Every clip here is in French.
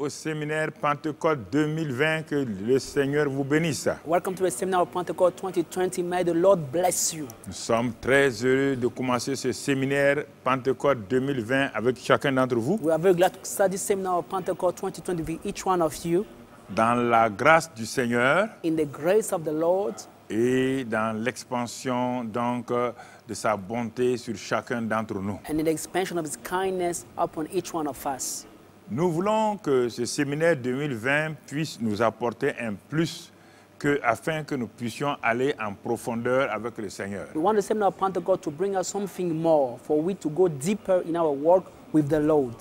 au séminaire Pentecôte 2020. Que le Seigneur vous bénisse. Welcome to the seminar of Pentecost 2020. May the Lord bless you. Nous sommes très heureux de commencer ce séminaire Pentecôte 2020 avec chacun d'entre vous. We are very glad to start this seminar of Pentecost 2020 with each one of you. Dans la grâce du Seigneur In the grace of the Lord et dans l'expansion donc de sa bonté sur chacun d'entre nous. and in the expansion of His kindness upon each one of us. Nous voulons que ce séminaire 2020 puisse nous apporter un plus afin que nous puissions aller en profondeur avec le Seigneur. We want the seminar of Pentecost to bring us something more, for we to go deeper in our work with the Lord.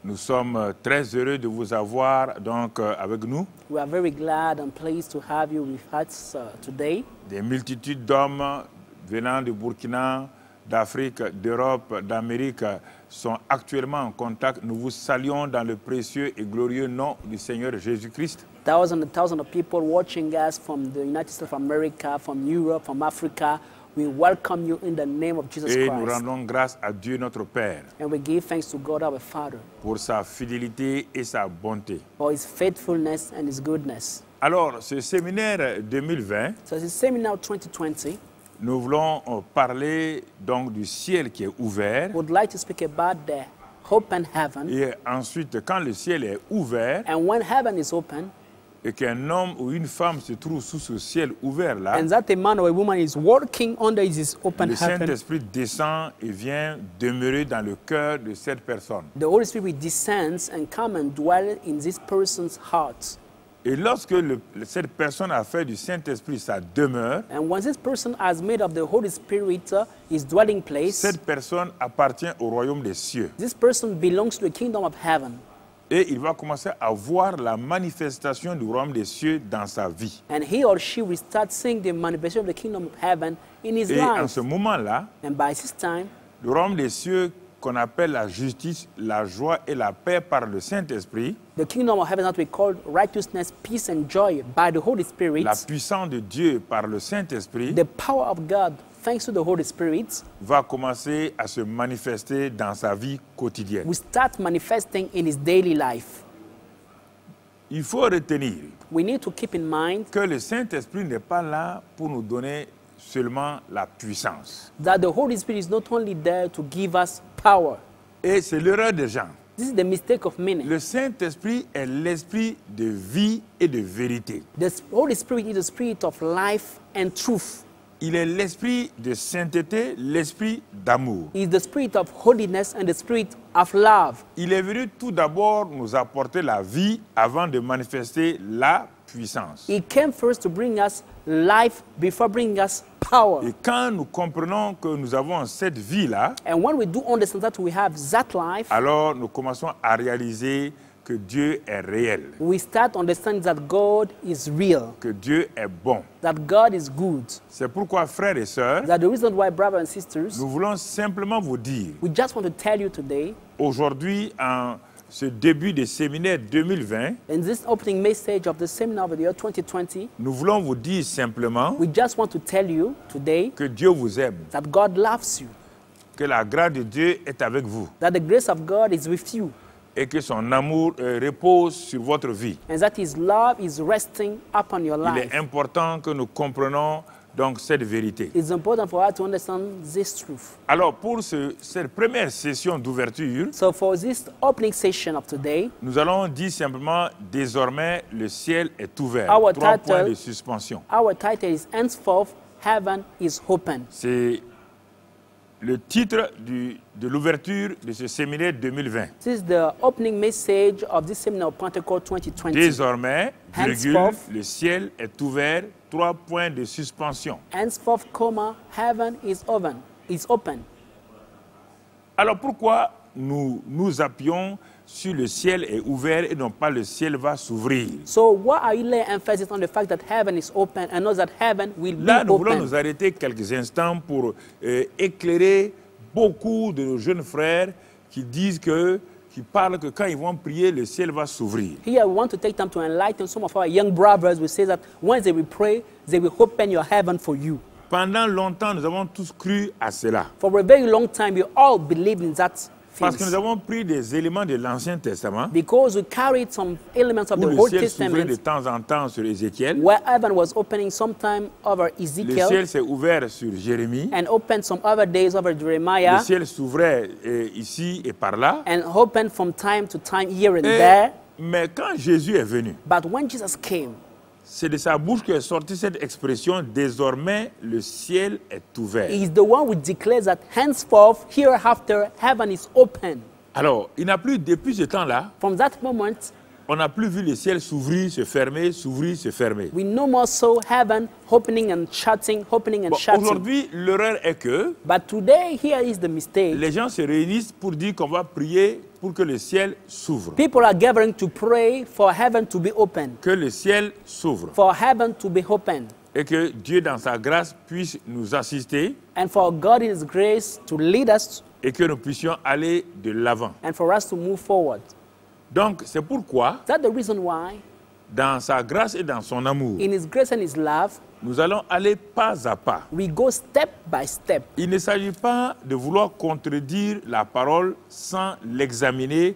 Nous sommes très heureux de vous avoir donc avec nous. We are very glad and pleased to have you with us today. Des multitudes d'hommes venant du Burkina, d'Afrique, d'Europe, d'Amérique sont actuellement en contact. Nous vous saluons dans le précieux et glorieux nom du Seigneur Jésus-Christ. Thousands and thousands of people watching us from the United States of America, from Europe, from Africa. We welcome you in the name of Jesus Et Christ. nous rendons grâce à Dieu notre Père And we give thanks to God our Father pour sa fidélité et sa bonté. for His faithfulness and His goodness. Alors, ce séminaire 2020, So this seminar 2020, nous voulons parler donc du ciel qui est ouvert. we would like to speak about the open heaven. Et ensuite, quand le ciel est ouvert And when heaven is open, et qu'un homme ou une femme se trouve sous ce ciel ouvert-là, and that a man or a woman is working under His open le heaven, Saint-Esprit descend et vient demeurer dans le cœur de cette personne. the Holy Spirit descends and come and dwell in this person's heart. Et lorsque cette personne a fait du Saint-Esprit sa demeure, And once this person has made of the Holy Spirit his dwelling place, cette personne appartient au royaume des cieux. this person belongs to the kingdom of heaven. Et il va commencer à voir la manifestation du royaume des cieux dans sa vie. And he or she will start seeing the manifestation of the kingdom of heaven in his Et en life. ce moment-là, And by this time, le royaume des cieux qu'on appelle la justice, la joie et la paix par le Saint-Esprit, the kingdom of heaven that we call righteousness, peace, and joy by the Holy Spirit, la puissance de Dieu par le Saint-Esprit, the power of God, thanks to the Holy Spirit, va commencer à se manifester dans sa vie quotidienne. will start manifesting in his daily life. Il faut retenir We need to keep in mind que le Saint-Esprit n'est pas là pour nous donner seulement la puissance. that the Holy Spirit is not only there to give us power. Et c'est l'erreur des gens. This is the mistake of many. Le Saint-Esprit est l'esprit de vie et de vérité. The Holy Spirit is the spirit of life and truth. Il est l'esprit de sainteté, l'esprit d'amour. He is the spirit of holiness and the spirit of love. Il est venu tout d'abord nous apporter la vie avant de manifester la puissance. He came first to bring us life before bringing us power. Et quand nous comprenons que nous avons cette vie-là, And when we do understand that we have that life, alors nous commençons à réaliser que Dieu est réel, we start understanding that God is real, que Dieu est bon. that God is good. C'est pourquoi, frères et sœurs, That the reason why, brothers and sisters, nous voulons simplement vous dire, we just want to tell you today, aujourd'hui, en ce début de séminaire 2020, in this opening message of the seminar of the year 2020, nous voulons vous dire simplement we just want to tell you today que Dieu vous aime, that God loves you, que la grâce de Dieu est avec vous that the grace of God is with you, et que son amour repose sur votre vie. and that His love is resting upon your Il life. est important que nous comprenions donc cette vérité. It's important for us to understand this truth. Alors, pour cette première session d'ouverture, So for this opening session of today, nous allons dire simplement désormais le ciel est ouvert. Our 3 title- points de suspension. our title is Henceforth, Heaven is Open. C'est le titre de l'ouverture de ce séminaire 2020. This is the opening message of this seminar of Pentecost 2020. Désormais, virgule, Henceforth. le ciel est ouvert. 3 points de suspension. Henceforth, comma, heaven is open. Is open. Alors pourquoi nous appuyons sur le ciel est ouvert et non pas le ciel va s'ouvrir? So why are you laying emphasis on the fact that heaven is open and not that heaven will Là, be nous voulons open? nous arrêter quelques instants pour éclairer beaucoup de nos jeunes frères qui disent qui parlent que quand ils vont prier, le ciel va s'ouvrir. Here we want to take time to enlighten some of our young brothers. We say that once they will pray, they will open your heaven for you. Pendant longtemps, nous avons tous cru à cela. For a very long time, we all believed in that Parce que nous things. avons pris des éléments de l'Ancien Testament, Because we carried some elements of où the le Old ciel s'ouvrait de Testament, temps en temps sur Ézéchiel. where heaven was opening sometime over Le Ezekiel ciel s'est ouvert sur Jérémie. and opened some other days over Le Jeremiah ciel s'ouvrait ici et par là. and opened from time to time here and Et- there. mais quand Jésus est venu, But when Jesus came, c'est de sa bouche qu'est sortie cette expression « Désormais, le ciel est ouvert he is the one who declares that henceforth, hereafter, heaven is open. ». Alors, il n'a plus, depuis ce temps-là, From that moment, on n'a plus vu le ciel s'ouvrir, se fermer, s'ouvrir, se fermer. we no more saw heaven opening and shutting, opening and Bon, shutting. aujourd'hui, l'erreur est que But today, here is the mistake. les gens se réunissent pour dire qu'on va prier pour que le ciel s'ouvre. People are gathering to pray for heaven to be open, Que le ciel s'ouvre. for heaven to be open, Et que Dieu, dans sa grâce, puisse nous assister and for God in His grace to lead us et que nous puissions aller de l'avant. and for us to move forward. Donc, c'est pourquoi, That's the reason why, dans sa grâce et dans son amour, in His grace and His love, nous allons aller pas à pas. we go step by step. Il ne s'agit pas de vouloir contredire la parole sans l'examiner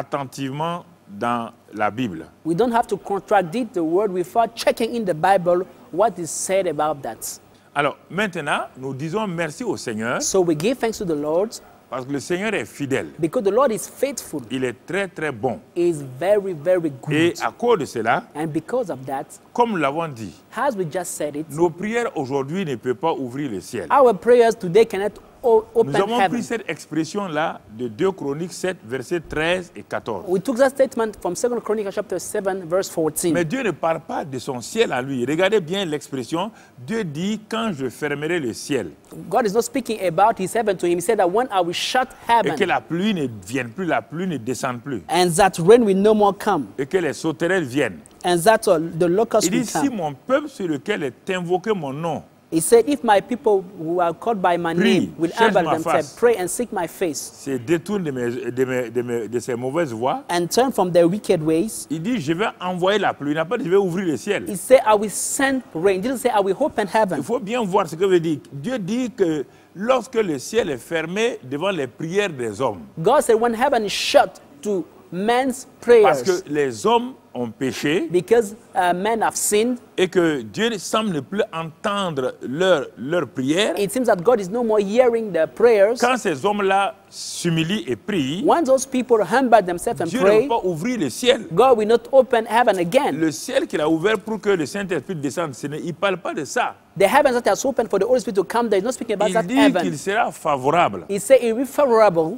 attentivement dans la Bible. We don't have to contradict the word without checking in the Bible what is said about that. Alors, maintenant, nous disons merci au Seigneur So we give thanks to the Lord parce que le Seigneur est fidèle. because the Lord is faithful. Il est très, très bon. He is very, very Et good. à cause de cela, And because of that, comme nous l'avons dit, as we just said it, nos prières aujourd'hui ne peuvent pas ouvrir le ciel. our prayers today cannot Nous open avons heaven. pris cette expression-là de 2 Chroniques 7, versets 13 et 14. We took that statement from 2 Chronicles chapter 7, verse 14. Mais Dieu ne parle pas de son ciel à lui. Regardez bien l'expression. Dieu dit, quand je fermerai le ciel God is not speaking about his heaven to him. He said that when I will shut et que heaven la pluie ne vienne plus, la pluie ne descende plus, and that rain will no more come et que les sauterelles viennent. and that the locusts Il will dit, si come. mon peuple sur lequel est invoqué mon nom, He said, if my people who are called by my Prie, name will cherche humble ma themselves, face. pray and seek my face se détourne de ses mauvaises voies, and turn from their wicked ways, il dit, je vais envoyer la pluie. Il n'a pas dit, je vais ouvrir le ciel. he said, I will send rain. He didn't say, I will open Il heaven. faut bien voir ce que veut dire. Dieu dit que lorsque le ciel est fermé devant les prières des hommes, God said, when heaven is shut to men's parce prayers, que les hommes ont péché because men have sinned, et que Dieu semble ne plus entendre leurs prières, it seems that God is no more hearing their prayers. quand ces hommes-là s'humilient et prient, When those people humble themselves and Dieu ne pray, peut pas ouvrir le ciel. God will not open heaven again. Le ciel qu'il a ouvert pour que le Saint-Esprit descende, il ne parle pas de ça. The heavens that has opened for the Holy Spirit to come, there is not speaking about Il that dit heaven. qu'il sera favorable. He said it will be favorable.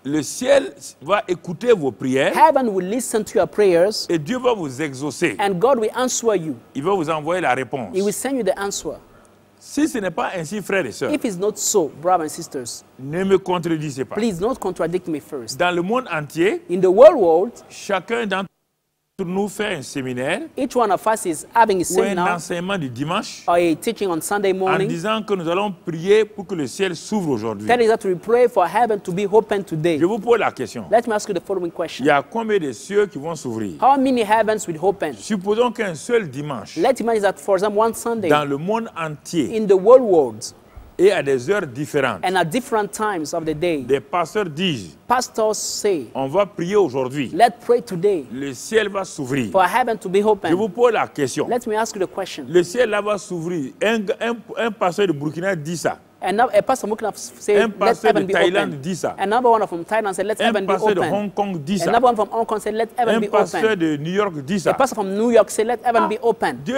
Le ciel va écouter vos prières Heaven will listen to your prayers et Dieu va vous exaucer. and God will answer you. Il va vous envoyer la réponse. He will send you the answer. Si ce n'est pas ainsi, frères et sœurs, If it's not so, brothers and sisters, ne me contredisez pas. please don't contradict me first. Dans le monde entier, In the world, chacun d'entre nous fait un séminaire each one of us is having a ou un seminar enseignement du dimanche or a teaching on Sunday en morning, disant que nous allons prier pour que le ciel s'ouvre aujourd'hui. telling us that we pray for heaven to be open today. Je vous pose la question. Let me ask you the following Il question. y a combien de cieux qui vont s'ouvrir? How many heavens will open? Supposons qu'un seul dimanche, Let's imagine that for example, one Sunday dans le monde entier in the whole world et à des heures différentes, and at different times of the day, des pasteurs disent, pastors say, on va prier aujourd'hui, let's pray today le ciel va s'ouvrir. for heaven to be Je open. vous pose la question. Let me ask you the question. Le ciel là va s'ouvrir. Un pasteur de Burkina dit ça. And now a pastor Mukna say, Un let pasteur de heaven be Thaïlande open. dit ça. Another one from Thailand said, let Un heaven be pasteur de open. Hong Kong dit ça. Another one from Hong Kong said, let heaven Un be pasteur open. de New York dit A ça. pastor from New York said, let heaven be open. Dieu,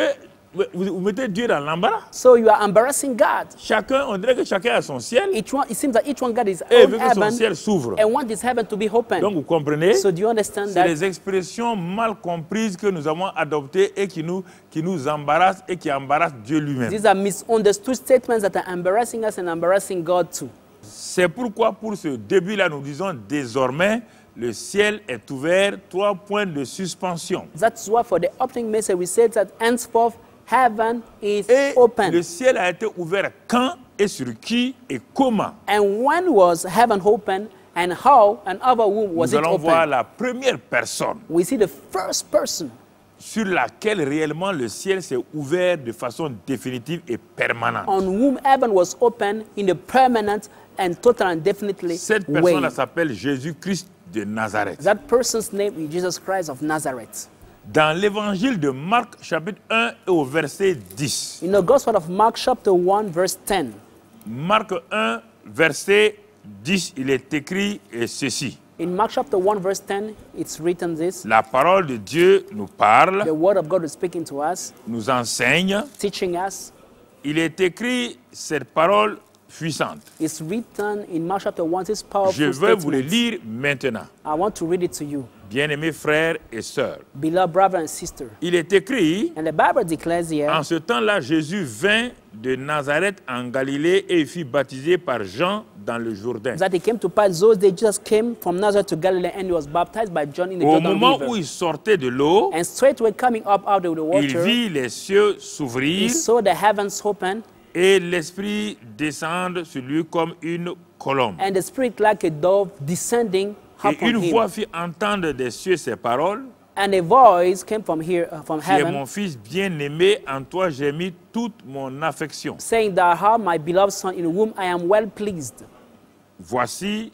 vous mettez Dieu dans l'embarras. So you are embarrassing God. Chacun, on dirait que chacun a son ciel Each one, it seems that each one got his et own veut que son heaven ciel s'ouvre. and want his heaven to be open. Donc vous comprenez, So do you understand c'est that? les expressions mal comprises que nous avons adoptées et qui nous embarrassent et qui embarrassent Dieu lui-même. These are misunderstood statements that are embarrassing us and embarrassing God too. C'est pourquoi pour ce début-là, nous disons désormais, le ciel est ouvert, 3 points de suspension. That's why for the opening message we said that henceforth heaven is Et open. le ciel a été ouvert quand et sur qui et comment? And when was heaven open and how and over whom was Nous it allons voir open? la première personne We see the first person sur laquelle réellement le ciel s'est ouvert de façon définitive et permanente. on whom heaven was open in a permanent and total and definitely Cette way. personne-là s'appelle Jésus-Christ de Nazareth. That person's name is Jesus Christ of Nazareth. Dans l'évangile de Marc, chapitre 1 et au verset 10. In the Gospel of Mark, chapter 1, verse 10. Marc 1, verset 10, il est écrit ceci. In Mark chapter 1, verse 10, it's written this. La parole de Dieu nous parle, The word of God is speaking to us, nous enseigne. teaching us. Il est écrit cette parole puissante. It's written in Mark chapter 1, this powerful Je veux vous le statement. lire maintenant. I want to read it to you. Bien-aimés frères et sœurs, Beloved brother and sister. il est écrit, And the Bible declares here, en ce temps-là, Jésus vint de Nazareth en Galilée et fut baptisé par Jean dans le Jourdain. that it came to pass those days Jesus came from Nazareth to Galilee and he was baptized by John in the Au Jordan moment River. où il sortait de l'eau, And straightway coming up out of the il water, vit les cieux he s'ouvrir saw the heavens open et l'Esprit descendre sur lui comme une colombe. and the Spirit like a dove descending Et upon une voix him. fit entendre des cieux ces paroles. And a voice came from here, from Tu es heaven, mon fils bien-aimé, en toi j'ai mis toute mon affection. saying, "Thou art my beloved son, in whom I am well pleased." Voici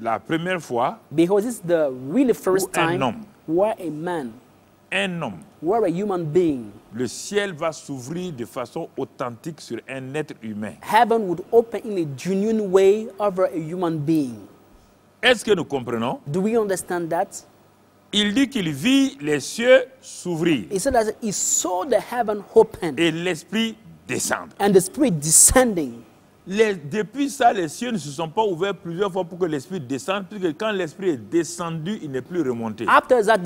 la première fois Behold, this is the really first Où un time homme. where a man, un homme. where a human being, Le ciel va s'ouvrir de façon authentique sur un être humain. heaven would open in a genuine way over a human being. Est-ce que nous comprenons? Do we understand that? Il dit qu'il vit les cieux s'ouvrir He said that he saw the heaven open et l'Esprit descendre. and the Spirit descending. Depuis ça, les cieux ne se sont pas ouverts plusieurs fois pour que l'Esprit descende, puisque quand l'Esprit est descendu, il n'est plus remonté. After that,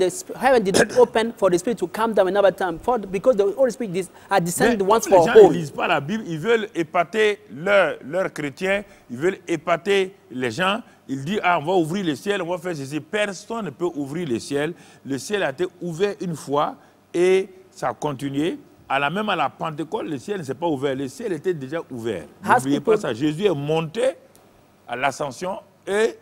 heaven did not open for the Spirit to come down another time, because the Holy Spirit had Mais descended comme once les for gens ne all. lisent pas la Bible, ils veulent épater leurs chrétiens, ils veulent épater les gens. Ils disent, ah, on va ouvrir le ciel, on va faire ceci. Personne ne peut ouvrir le ciel. Le ciel a été ouvert une fois et ça a continué. Même à la Pentecôte, le ciel ne s'est pas ouvert. Le ciel était déjà ouvert. N'oubliez pas ça. Jésus est monté à l'ascension et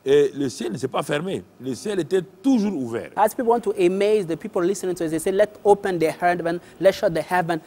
le ciel ne s'est pas fermé. Le ciel était toujours ouvert. As people want to amaze the people listening to us, they say, "Let's open the heaven, let's shut the heaven."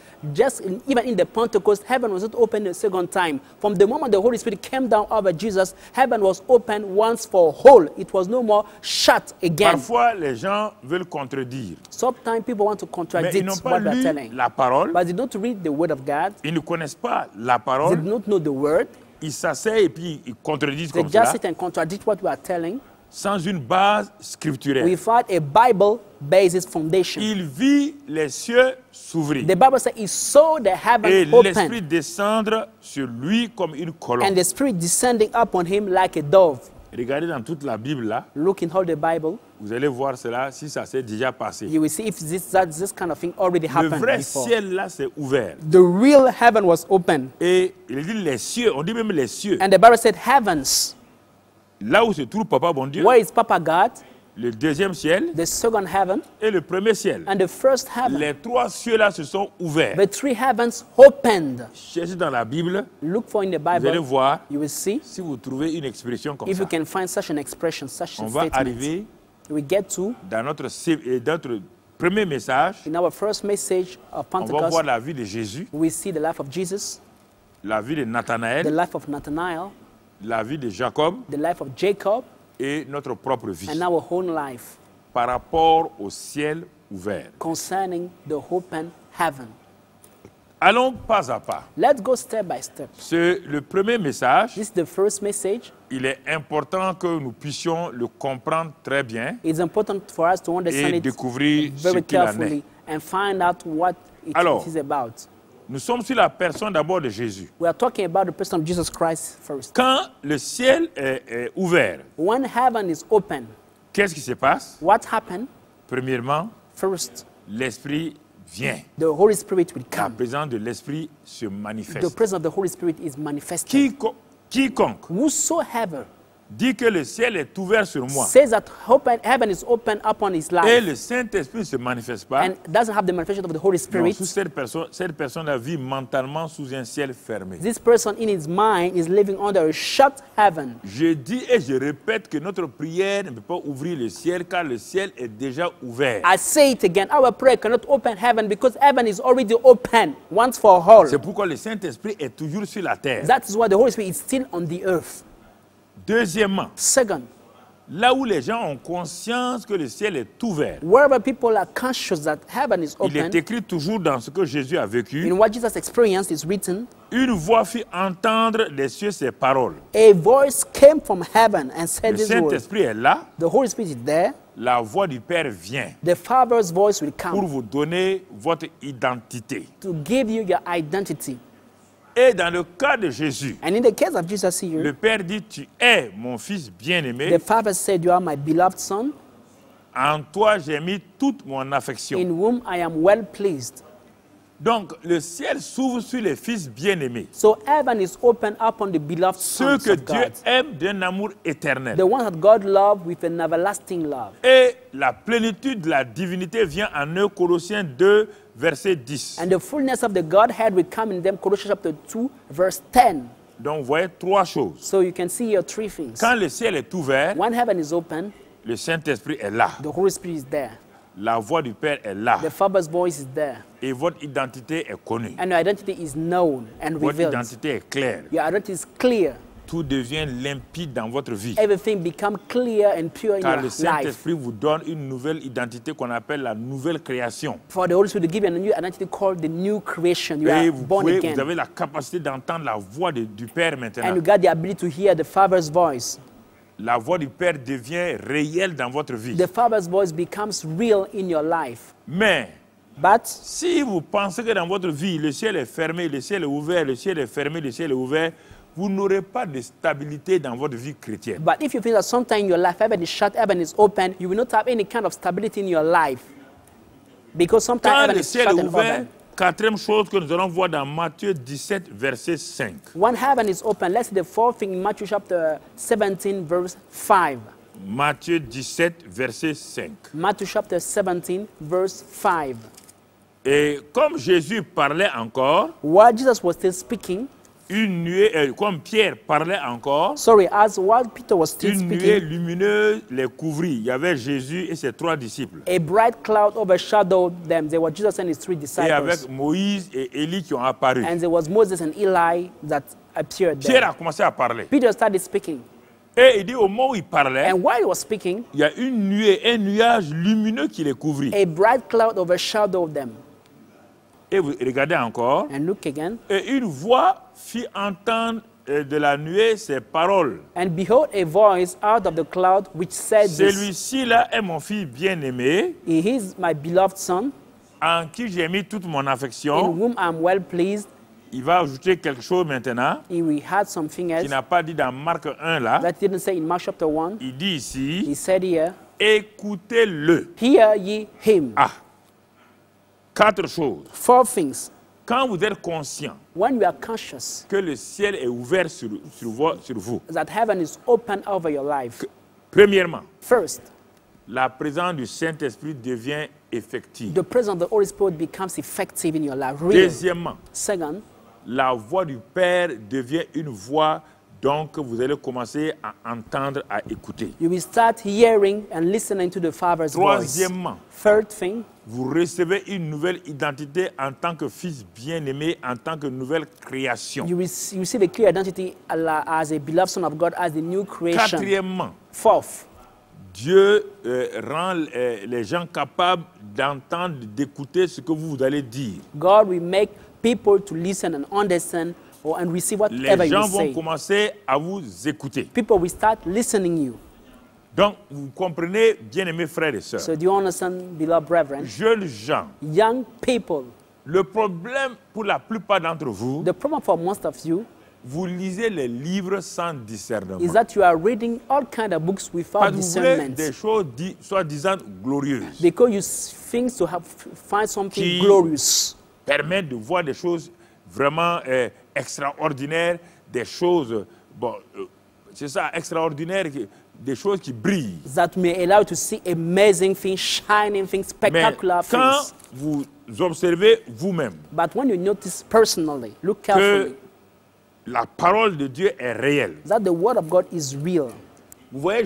Even in the Pentecost, heaven was not open a second time. From the moment the Holy Spirit came down over Jesus, heaven was open once for all. It was no more shut again. Parfois, les gens veulent contredire. Sometimes people want to Mais ils contradict n'ont pas what we are lu telling. la parole. But they don't read the word of God. Ils ne connaissent pas la They parole. do not know the word. Ils s'asseyent et puis ils contredisent They comme just ça, sit and contradict what we are telling sans une base scripturelle. without a Bible-based foundation. Il vit les cieux s'ouvrir The Bible says he saw the et heaven l'Esprit open descendre sur lui comme une colombe. and the Spirit descending upon him like a dove. Regardez dans toute la Bible là, Look in all the Bible, vous allez voir cela si ça s'est déjà passé. you will see if this kind of thing already Le happened vrai before. ciel là s'est ouvert. The real heaven was open. Et il dit les cieux, on dit même les cieux. And the Bible said heavens. Là où se trouve Papa bon Dieu, Where is Papa God? le deuxième ciel The second heaven et le premier ciel. and the first heaven. Les trois cieux là se sont ouverts. The three heavens opened. Cherchez dans la Bible, Look for in the vous allez Bible. voir You will see si vous trouvez une expression comme if ça. you can find such an expression, such On a va statement. arriver We get to dans notre premier message. in our first message of On va Pentecost. voir la vie de Jésus, We see the life of Jesus, la vie de the Nathanaël, life of Nathanael, la vie de Jacob the life of Jacob, et notre propre vie and our own life par rapport au ciel ouvert. concerning the open heaven. Allons pas à pas. Let's go step by step. C'est le premier message. This is the first message. Il est important que nous puissions le comprendre très bien It's important for us to understand et it découvrir ce very qu'il en carefully est. and find out what Alors, it is about. Nous sommes sur la personne d'abord de Jésus. We are talking about the person of Jesus Christ first. Quand le ciel est ouvert, When heaven is open, qu'est-ce qui se passe? what happened? Premièrement, First, l'Esprit vient. the Holy Spirit will La come. présence de l'Esprit se The manifeste. presence of the Holy Spirit is manifested. Quiconque Whosoever dit que le ciel est ouvert sur moi says that heaven is open upon his et life le Saint-Esprit ne se manifeste pas, and doesn't have the manifestation of the Holy donc, Spirit, cette personne vit mentalement sous un ciel fermé. this person in his mind is living under a shut heaven. Je dis et je répète que notre prière ne peut pas ouvrir le ciel car le ciel est déjà ouvert. I say it again, our prayer cannot open heaven because heaven is already open once for all. C'est pourquoi le Saint-Esprit est toujours sur la terre. That is why the Holy Spirit is still on the earth. Deuxièmement, Second, là où les gens ont conscience que le ciel est ouvert, wherever people are conscious that heaven is il est open, écrit toujours dans ce que Jésus a vécu, in what Jesus experienced is written, une voix fit entendre des cieux ces paroles. a voice came from heaven and said Le this word. Saint-Esprit est là, The Holy Spirit is there. la voix du Père vient The Father's voice will pour come vous donner votre identité. to give you your identity. Et dans le cas de Jésus, And in the case of Jesus le here, Père dit, tu es mon fils bien-aimé, the Father said, you are my beloved Son, en toi j'ai mis toute mon affection. in whom I am well pleased. Donc le ciel s'ouvre sur les fils bien-aimés, So heaven is open upon the beloved ceux sons que of Dieu God, aime d'un amour éternel. the ones that God loved with an everlasting love. Et la plénitude de la divinité vient en eux, Colossiens 2, verset 10. And the fullness of the Godhead will come in them, Colossians chapter 2, verse 10. Donc vous voyez trois choses. So you can see here three things. Quand le ciel est ouvert, When heaven is open, le Saint-Esprit est là. the Holy Spirit is there. La voix du Père est là. The Father's voice is there. Et votre identité est connue. And your identity is known and Votre revealed. identité est claire. Your identity is clear. Tout devient limpide dans votre vie. Everything becomes clear and pure in Car your le life. Saint-Esprit vous donne une nouvelle identité qu'on appelle la nouvelle création. For the Holy Spirit to give you a new identity called the new creation. You Et are vous, born vous again. avez la capacité d'entendre la voix du Père maintenant. And you got the ability to hear the Father's voice. La voix du Père devient réelle dans votre vie. The Father's voice becomes real in your life. Mais But si vous pensez que dans votre vie, le ciel est fermé, le ciel est ouvert, le ciel est fermé, le ciel est ouvert, vous n'aurez pas de stabilité dans votre vie chrétienne. if you feel that sometime in your life heaven is shut, heaven is open, you will not have any kind of stability in your life. Because sometimes Quand heaven le is ciel shut est and ouvert, open. quatrième chose que nous allons voir dans Matthieu 17, verset 5. When heaven is open, let's see the fourth thing in Matthew chapter 17, verse 5. Matthieu 17, verset 5. Matthew chapter 17, verse 5. Et comme Jésus parlait encore, While Jesus was still speaking, une nuée, comme Pierre parlait encore, while Peter was still une nuée speaking, lumineuse les couvrit. Il y avait Jésus et ses trois disciples. a bright cloud overshadowed them. There were Jesus and his three Et disciples. avec Moïse et Élie qui ont apparu. And there was Moses and Eli that appeared Pierre there. a commencé à parler. Peter started speaking. Et il dit au moment où il parlait, And while he was speaking, il y a une nuée, un nuage lumineux qui les couvrit. a bright cloud overshadowed them. Et vous regardez encore. And look again. Et une voix fit entendre de la nuée ces paroles. And behold, a voice out of the cloud which said this, Celui-ci-là est mon fils bien-aimé, He is my beloved Son, en qui j'ai mis toute mon in affection. whom I am well pleased. Il va ajouter quelque chose maintenant, We had something qui else n'a pas dit dans Marc 1 là. that didn't say in Mark chapter 1. Il dit ici, He said here, écoutez-le. hear ye him. Ah, quatre choses. Four things. Quand vous êtes conscient When you are conscious que le ciel est ouvert sur vous, that heaven is open over your life, premièrement, first, la présence du Saint-Esprit devient effective. the presence of the Holy Spirit becomes effective in your life. Real. Deuxièmement, Second, la voix du Père devient une voix donc vous allez commencer à entendre, à écouter. you will start hearing and listening to the Father's voice. Troisièmement, Third thing, vous recevez une nouvelle identité en tant que fils bien-aimé, en tant que nouvelle création. you receive a clear identity as a beloved Son of God, as the new creation. Quatrièmement, Fourth, Dieu rend les gens capables d'entendre, d'écouter ce que vous allez dire. God will make people to listen and understand and receive whatever Les gens you vont say. commencer à vous écouter. People will start listening you. Donc, vous comprenez, bien-aimés frères et sœurs, So do you understand, beloved brethren? jeunes gens, Young people, le problème pour la plupart d'entre vous, the problem for most of you vous lisez les livres sans discernement. is that you are reading all kind of books without Parce que vous voulez discernment. des choses soi-disant glorieuses, Because you think to find something Qui- glorious. permettent de voir des choses vraiment extraordinaires, des choses, bon, C'est ça, extraordinaire, des choses qui brillent. that may allow you to see amazing things, shining things, Mais spectacular quand things. vous observez vous-même But when you notice personally, look que carefully, la parole de Dieu est réelle, that the word of God is real. vous voyez,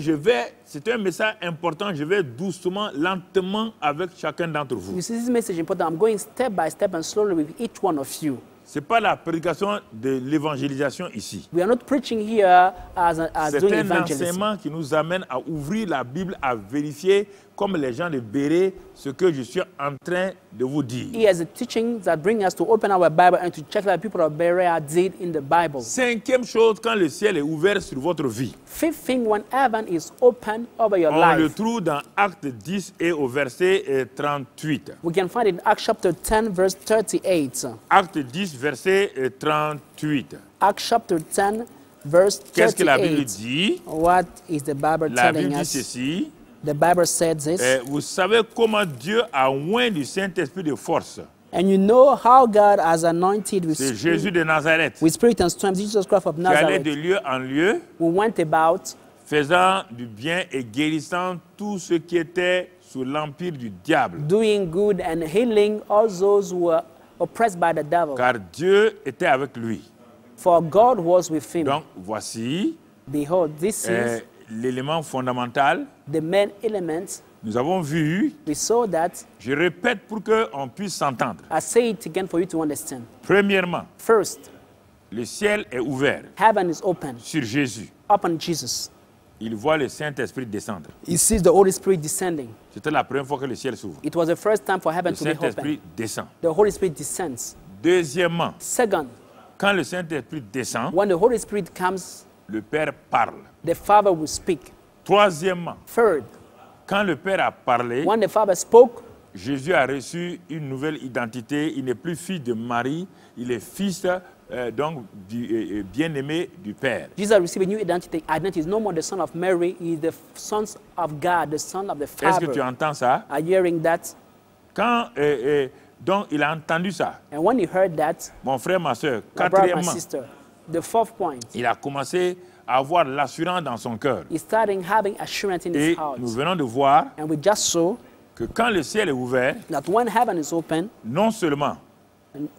c'est un message important, je vais doucement, lentement avec chacun d'entre vous. You see this message important. I'm going step by step and slowly with each one of you. Ce n'est pas la prédication de l'évangélisation ici. We are not preaching here as C'est doing un evangelism. enseignement qui nous amène à ouvrir la Bible, à vérifier, comme les gens de Béret, ce que je suis en train de vous dire. He has a teaching that brings us to open our Bible and to check what people of Berea did in the Bible. Cinquième chose, quand le ciel est ouvert sur votre vie, Fifth thing, when heaven is open over your on le life, trouve dans Acte 10 et au verset 38. we can find it in Acts chapter 10, verse 38. Acte 10, verset 38. Acts chapter 10, verse Qu'est-ce que la Bible 38. dit? What is the Bible La telling Bible dit us? ceci. The Bible said this. Vous savez comment Dieu a oint du Saint-Esprit de force. And you know how God has anointed C'est Jésus de Nazareth with spirit and strength, Jesus Christ of qui allait Nazareth, de lieu en lieu, who went about faisant du bien et guérissant tout ce qui était sous l'empire du diable. doing good and healing all those who were oppressed by the devil. Car Dieu était avec lui. For God was with him. Donc, voici Behold, this is l'élément fondamental. the main element. Nous avons vu, We saw that. je répète pour qu'on puisse s'entendre. I say it again for you to understand. Premièrement, First, le ciel est ouvert heaven is open sur Jésus. upon Jesus. Il voit le Saint-Esprit descendre. He sees the Holy Spirit descending. C'était la première fois que le ciel s'ouvre. It was the first time for heaven Le to be open. Saint-Esprit descend. The Holy Spirit descends. Deuxièmement, Second, quand le Saint-Esprit descend, when the Holy Spirit comes, le Père parle. the Father will speak. Troisièmement, Third, quand le Père a parlé, when the Father spoke, Jésus a reçu une nouvelle identité. Il n'est plus fils de Marie, il est fils donc du bien-aimé du Père. Jesus received a new identity. Identity is no more the son of Mary. He is the son of God, the son of the Est-ce que tu Father. entends ça? Are you hearing that? Quand donc il a entendu ça, And when he heard that, mon frère, ma soeur, my brother, my quatrièmement, sister, the fourth point, il a commencé à avoir l'assurance dans son cœur. he started having assurance in his Et heart. nous venons de voir And we just saw que quand le ciel est ouvert, that when heaven is open, non seulement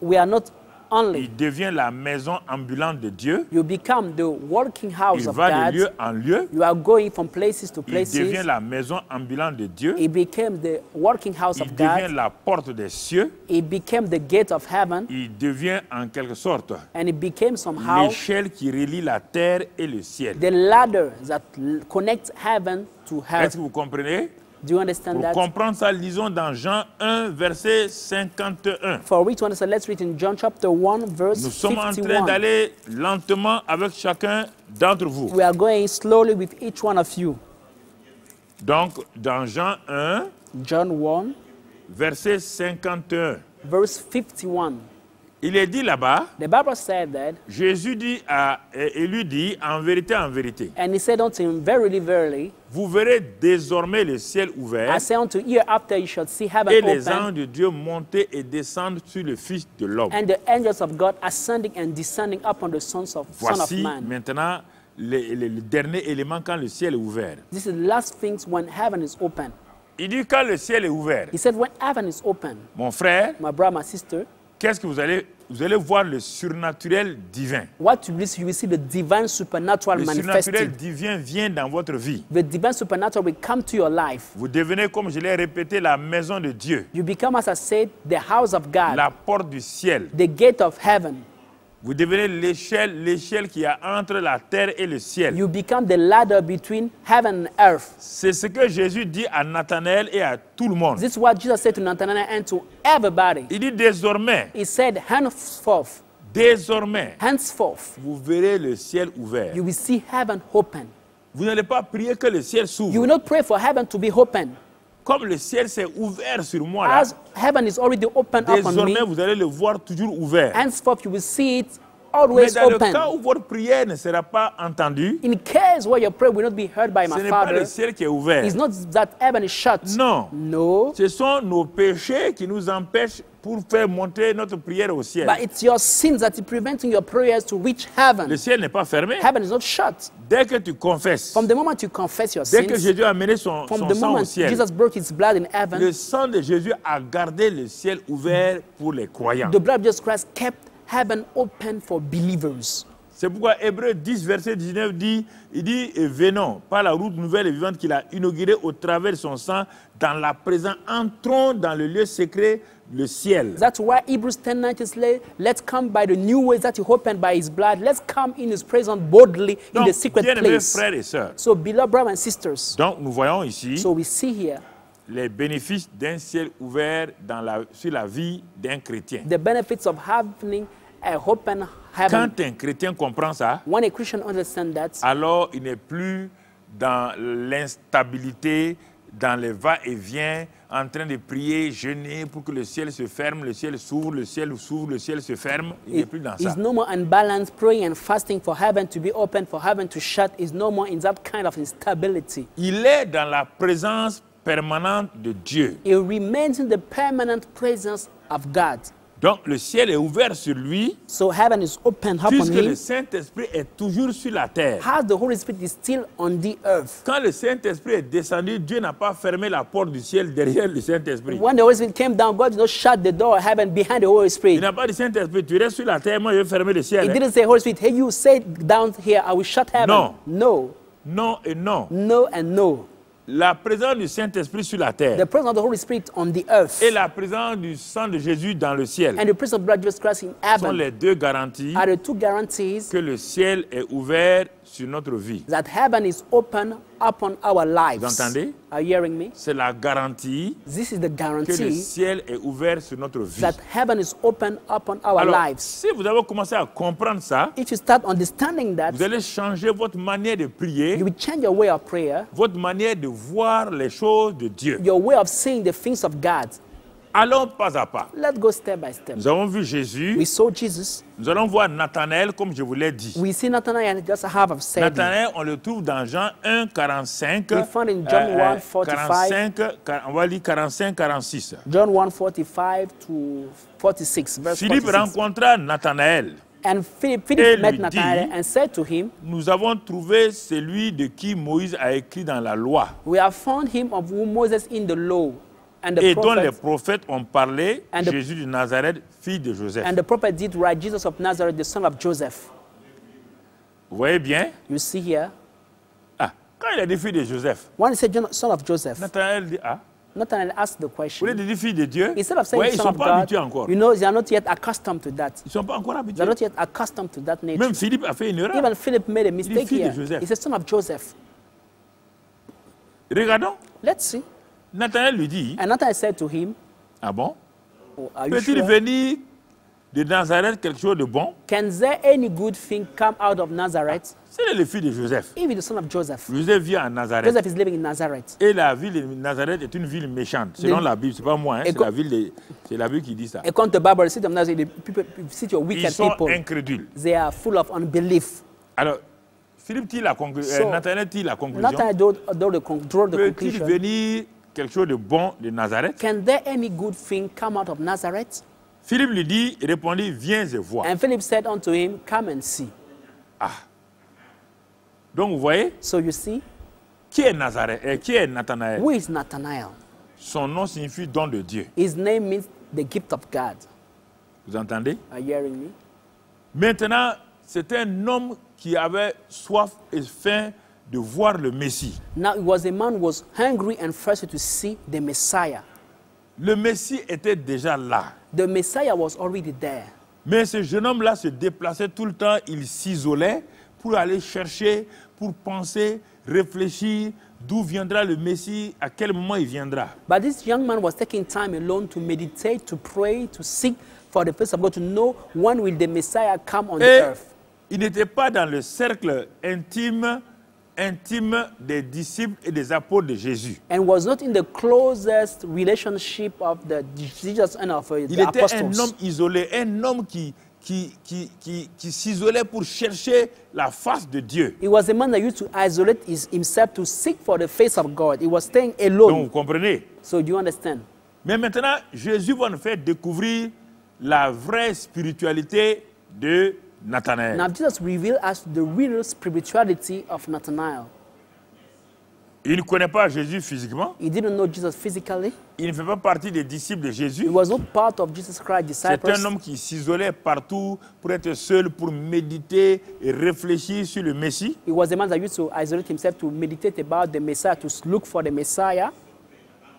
we are not only, il devient la maison ambulante de Dieu, you become the working house il of va de God. lieu en lieu, You are going from places to il devient places. la maison ambulante de Dieu, He became the working house il of devient God. la porte des cieux, He became the gate of heaven. il devient en quelque sorte And it became somehow l'échelle qui relie la terre et le ciel. the ladder that connects heaven to Est-ce que heaven. vous comprenez? Do you understand Pour that? comprendre ça, lisons dans Jean 1, verset 51. For we to understand, let's read in John chapter 1, verse Nous sommes en train 51. d'aller lentement avec chacun d'entre vous. We are going slowly with each one of you. Donc, dans Jean 1, John 1, verset 51, verse 51. il est dit là-bas, The Bible said that, Jésus dit et lui dit, en vérité, and he said unto him, Verily, verily, vous verrez désormais le ciel ouvert I say unto you, hereafter you shall see heaven et les open, anges de Dieu monter et descendre sur le Fils de l'homme. and the angels of God ascending and descending upon the Son of Voici Man. maintenant le dernier élément quand le ciel est ouvert. This is the last things when heaven is open. Il dit quand le ciel est ouvert, He said, when heaven is open, mon frère, my brother, my sister, qu'est-ce que vous allez voir le surnaturel divin. what you will see the divine supernatural Le surnaturel manifested. divin vient dans votre vie. The divine supernatural will come to your life. Vous devenez, comme je l'ai répété, la maison de Dieu, You become, as I said, the house of God, la porte du ciel. the gate of heaven. Vous devenez l'échelle qui a entre la terre et le ciel. You become the ladder between heaven and earth. C'est ce que Jésus dit à Nathanaël et à tout le monde. This is what Jesus said to Nathanael and to everybody. Il dit désormais, He said, henceforth, vous verrez le ciel ouvert. you will see heaven open. Vous n'allez pas prier que le ciel You s'ouvre. will not pray for heaven to be open. Comme le ciel s'est ouvert sur moi là, As heaven is already open upon me, désormais vous allez le voir toujours ouvert. henceforth you will see it always Mais dans le open. cas où votre prière ne sera pas entendue, In case where your prayer will not be heard by ce my n'est pas Father, le ciel qui est ouvert. it's not that heaven is shut. Non. No. Ce sont nos péchés qui nous empêchent pour faire monter notre prière au ciel. But it's your sins that is preventing your prayers to reach heaven. Le ciel n'est pas fermé. Heaven is not shut. Dès que tu confesses, From the moment you confess your dès que sins, Jésus a amené son from the sang au moment ciel, Jesus broke his blood in heaven, le sang de Jésus a gardé le ciel ouvert pour les croyants. the blood of Jesus Christ kept heaven open for believers. C'est pourquoi Hébreux 10, verset 19 dit, il dit, et venons par la route nouvelle et vivante qu'il a inaugurée au travers de son sang, dans la présence, entrons dans le lieu secret, le ciel. That's why Hebrews 10:19 says, let's come by the new ways that he opened by his blood. Let's come in his presence boldly in Donc, the secret bien-aimés place. frères et sœurs, So, beloved brothers and sisters, donc nous voyons ici so we see here les bénéfices d'un ciel ouvert sur la vie d'un chrétien. the benefits of having a open heaven. Quand un chrétien comprend ça, When a Christian understands that, alors il n'est plus dans l'instabilité, dans les va-et-vient, en train de prier, jeûner pour que le ciel se ferme, le ciel s'ouvre, le ciel s'ouvre, le ciel se ferme. Il n'est plus dans ça. is no more unbalanced, praying and fasting for heaven to be open, for heaven to shut, is no more in that kind of instability. Il est dans la présence permanente de Dieu. It remains in the permanent presence of God. Donc le ciel est ouvert sur lui, So heaven is open upon puisque le him, Saint-Esprit est toujours sur la terre. as the Holy Spirit is still on the earth. Quand le Saint-Esprit est descendu, Dieu n'a pas fermé la porte du ciel derrière le Saint-Esprit. When the Holy Spirit came down, God did not shut the door of heaven behind the Holy Il Spirit. n'a pas dit Saint-Esprit, tu restes sur la terre, moi je vais fermer le ciel. He hein. didn't say, Holy Spirit, hey, you say down here, I will shut heaven. No. No, Non et non. no, and no. La présence du Saint-Esprit sur la terre The presence of the Holy Spirit on the earth et la présence du sang de Jésus dans le ciel and the presence of blood of Jesus Christ in sont heaven les deux garanties are the two guarantees que le ciel est ouvert sur notre vie. that heaven is open upon our lives. Vous entendez? Are you hearing me? C'est la garantie This is the que le guarantee ciel est ouvert sur notre vie. that heaven is open upon our Alors, lives. si vous avez commencé à comprendre ça, If you start understanding that, vous allez changer votre manière de prier, you will change your way of prayer, votre manière de voir les choses de Dieu. your way of seeing the things of God. Allons pas à pas. Let's go step by step. Nous avons vu Jésus, We saw Jesus. nous allons voir Nathanaël comme je vous l'ai dit. We see Nathanael just half of said. Nathanaël, on le trouve dans Jean 1, 45. We found in John 1, 45. 45, on va lire 45, 46. John 1:45 to 46, verse Philippe 46. rencontra Nathanaël. And Philip Et met lui Nathanael dit, and said to him, Nous avons trouvé celui de qui Moïse a écrit dans la loi we have found him of whom Moses in the law and the et dont les prophet, prophètes ont parlé, And the- Jésus de Nazareth, fils de Joseph. and the prophet did write, Jesus of Nazareth, the son of Joseph. Vous voyez bien? You see here, Ah, quand il a dit fils de Joseph, when he said son of Joseph, Nathanaël dit, ah, Nathanael asked the vous question. voulez dire fils de Dieu? Instead of saying Ouais, ils ne son sont of pas God, habitués encore. you know, they are not yet accustomed to that. Ils ne sont pas encore They habitués. are not yet accustomed to that nature. Même Philippe a fait une erreur. Even Philip made a mistake fils de here. Joseph. He said, son of Joseph. Regardons. Let's see. Nathanaël lui dit, And Nathanael said to him, ah bon? oh, are you Peut-il sure? venir de Nazareth quelque chose de bon? Can there any good thing come out of Nazareth? C'est le fils de Joseph. If he is the son of Joseph. Joseph vit à Nazareth. Joseph is living in Nazareth. Et la ville de Nazareth est une ville méchante. Selon la Bible, ce n'est pas moi, hein, c'est la Bible qui dit ça. According to the Bible, the city of Nazareth, the people, city of Ils wicked sont people, incrédules. they are full of unbelief. Alors, Philippe tire la conclusion. So, Nathanaël tire la conclusion. Nathanael draw the Peut-il conclusion. venir quelque chose de bon de Nazareth? Can there any good thing come out of Nazareth? Philippe lui dit, répondit, viens et vois. And Philip said unto him, come and see. Donc vous voyez, So you see, qui est Nazareth? Qui est Nathanaël? who is Nathanael? Son nom signifie don de Dieu. His name means the gift of God. Vous entendez? Are you hearing me? Maintenant, c'est un homme qui avait soif et faim de voir le Messie. Now it was a man who was hungry and thirsty to see the Messiah. Le Messie était déjà là. The Messiah was already there. Mais ce jeune homme-là se déplaçait tout le temps, il s'isolait pour aller chercher, pour penser, réfléchir, d'où viendra le Messie, à quel moment il viendra. But this young man was taking time alone to meditate, to pray, to seek for the face of God, to know when will the Messiah come on the Et earth. il n'était pas dans le cercle intime des disciples et des apôtres de Jésus. And was not in the closest relationship of the Jesus and of Il the était un apostles. homme isolé, un homme qui qui s'isolait pour chercher la face de Dieu. He was a man that used to isolate himself to seek for the face of God. He was staying Donc alone. vous comprenez? So do you understand? Mais maintenant, Jésus va nous faire découvrir la vraie spiritualité de Nathanaël. Now Jesus revealed us the real spirituality of Nathanael. Il ne connaît pas Jésus physiquement. He didn't know Jesus physically. Il ne fait pas partie des disciples de Jésus. He was not part of Jesus Christ's C'est disciples. un homme qui s'isolait partout pour être seul, pour méditer et réfléchir sur le Messie. He was a man that used to isolate himself to meditate about the Messiah, to look for the Messiah.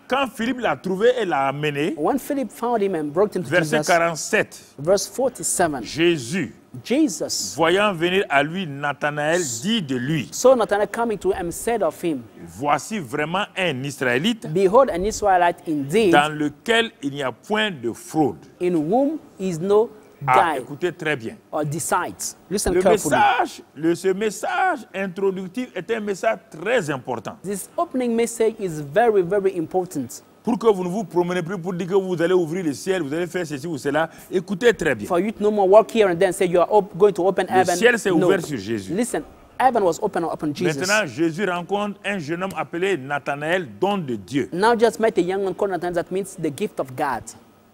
Quand Philippe l'a trouvé et l'a amené, When Philip found him and brought him to verset Jesus, 47, verse 47, Jésus, Jesus voyant venir à lui Nathanaël, dit de lui, saw Nathanael coming to him and said of him, voici vraiment un Israélite behold, an Israelite indeed, dans lequel il n'y a point de fraude. in whom is no Ah, guile écoutez très bien. or deceit. Listen Le carefully. ce message introductif est un message très important. This opening message is very, very important. Pour que vous ne vous promenez plus pour dire que vous allez ouvrir le ciel, vous allez faire ceci ou cela, écoutez très bien. For you to no more walk here and then say you are going to open Le heaven. ciel s'est No. ouvert sur Jésus. Listen, heaven was open upon Jesus. Maintenant, Jésus rencontre un jeune homme appelé Nathanaël, don de Dieu. Now just met a young man called Nathanael, that means the gift of God.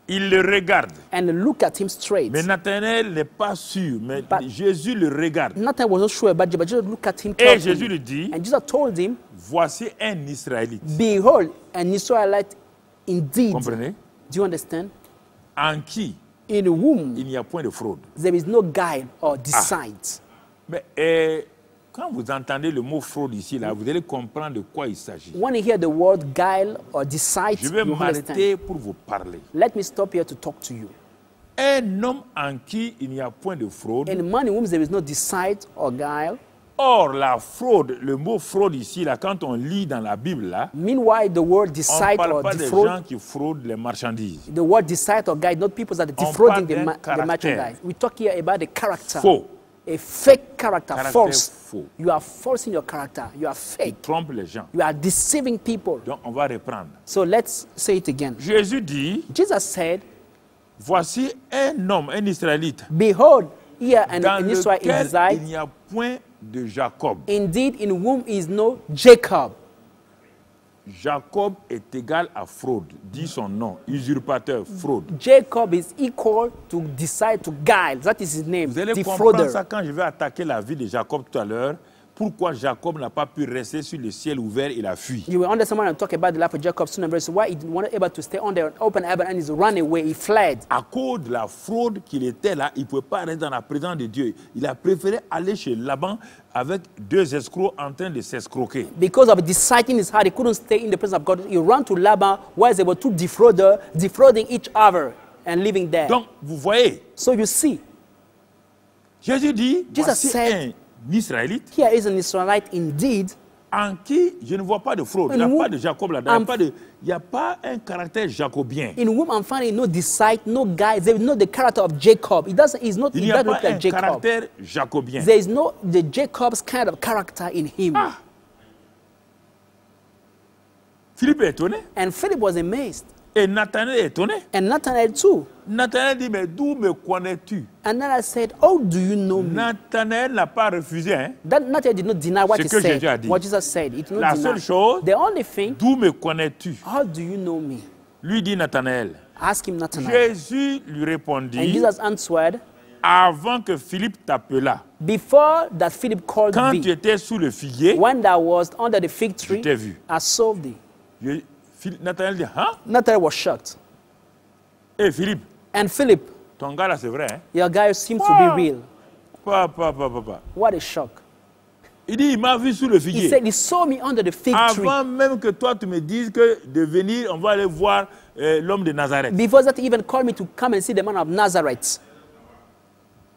Il le regarde. And look at him straight. Mais Nathanaël n'est pas sûr, mais But- Jésus le regarde. Nathanael was not sure about Jesus, but Jesus looked at him Et carefully. Jésus lui dit, And Jesus told him, voici un Israélite. behold, an Israelite indeed. Comprenez? Do you understand? En qui In whom il n'y a point de fraude. there is no guile or deceit. Mais quand vous entendez le mot fraude ici, là, vous allez comprendre de quoi il s'agit. When you hear the word guile or deceit, Je vais you understand. m'arrêter pour vous parler. Let me stop here to talk to you. Un homme en qui il n'y a point de fraude. In man in whom there is no deceit or guile. Or, la fraude, le mot fraude ici, là, quand on lit dans la Bible, là, Meanwhile, the word on deceit ne parle or pas des defraud, gens qui fraudent les marchandises. the word deceit or guile, not people that are On defrauding parle d'un the caractère. merchandise. We talk here about the character. Faux. A fake character, Caractère false. faux. You are false in your character. You are Il fake. trompe les gens. You are deceiving people. Donc, on va reprendre. So let's say it again. Jésus dit, Jesus said, voici un homme, un Israélite, behold, here an dans Israel lequel in Zion, il n'y a point de Jacob. indeed in whom is no Jacob. Jacob est égal à fraude, dit son nom, usurpateur, fraude. Jacob is equal to deceit, to guile. That is his name, Vous allez comprendre defrauder. ça quand je vais attaquer la vie de Jacob tout à l'heure. Pourquoi Jacob n'a pas pu rester sur le ciel ouvert, il a fui. You will understand when I talk about the life of Jacob soon and very soon. Why he wasn't able to stay on the open heaven and he's run away, he fled. À cause de la fraude qu'il était là, il ne pouvait pas rester dans la présence de Dieu. Il a préféré aller chez Laban avec deux escrocs en train de s'escroquer. Because of deceit in his heart, he couldn't stay in the presence of God. He ran to Laban, while they were two defrauders, defrauding each other and living there. Donc, vous voyez, So you see, Jésus dit, Jesus voici said- un Israélite here is an Israelite indeed, en qui je ne vois pas de fraude. Il n'y a In pas whom- de Jacob là-dedans. Il n'y a pas un caractère jacobien. in whom I'm finding no deceit, no guile. There is no the character of Jacob. It doesn't. He's not. Il He n'y a doesn't pas look like un Jacob. caractère jacobien. There is no the Jacob's kind of character in him. Ah. Philippe est étonné. And Philip was amazed, Et Nathanaël est étonné. and Nathanael too. Nathanaël dit, mais d'où me connais-tu? And then I said, "Oh, do you know me?" Nathanaël n'a pas refusé. Hein? That Nathanael did not deny what Ce he que said. Jésus a dit. What Jesus said, he did La not deny. seule chose, The only thing, d'où me connais-tu? how do you know me? Lui dit Nathanaël. Ask him, Nathanael. Jésus lui And répondit, Jesus answered, avant que Philippe t'appela, "Before that Philip called quand tu thee, étais sous le figuier, when thou was under the fig je tree, t'ai vu. I saw thee." Nathanaël dit, hein? Nathanael was shocked. Hé Philippe, And Philip, ton gars là c'est vrai, hein? your guy seems to Wow. be real. Papa. What a shock. Il dit, il m'a vu sous le He figuier. said he saw me under the fig tree. Avant même que toi tu me dises que de venir, on va aller voir l'homme de Nazareth. Before that, he even called me to come and see the man of Nazareth.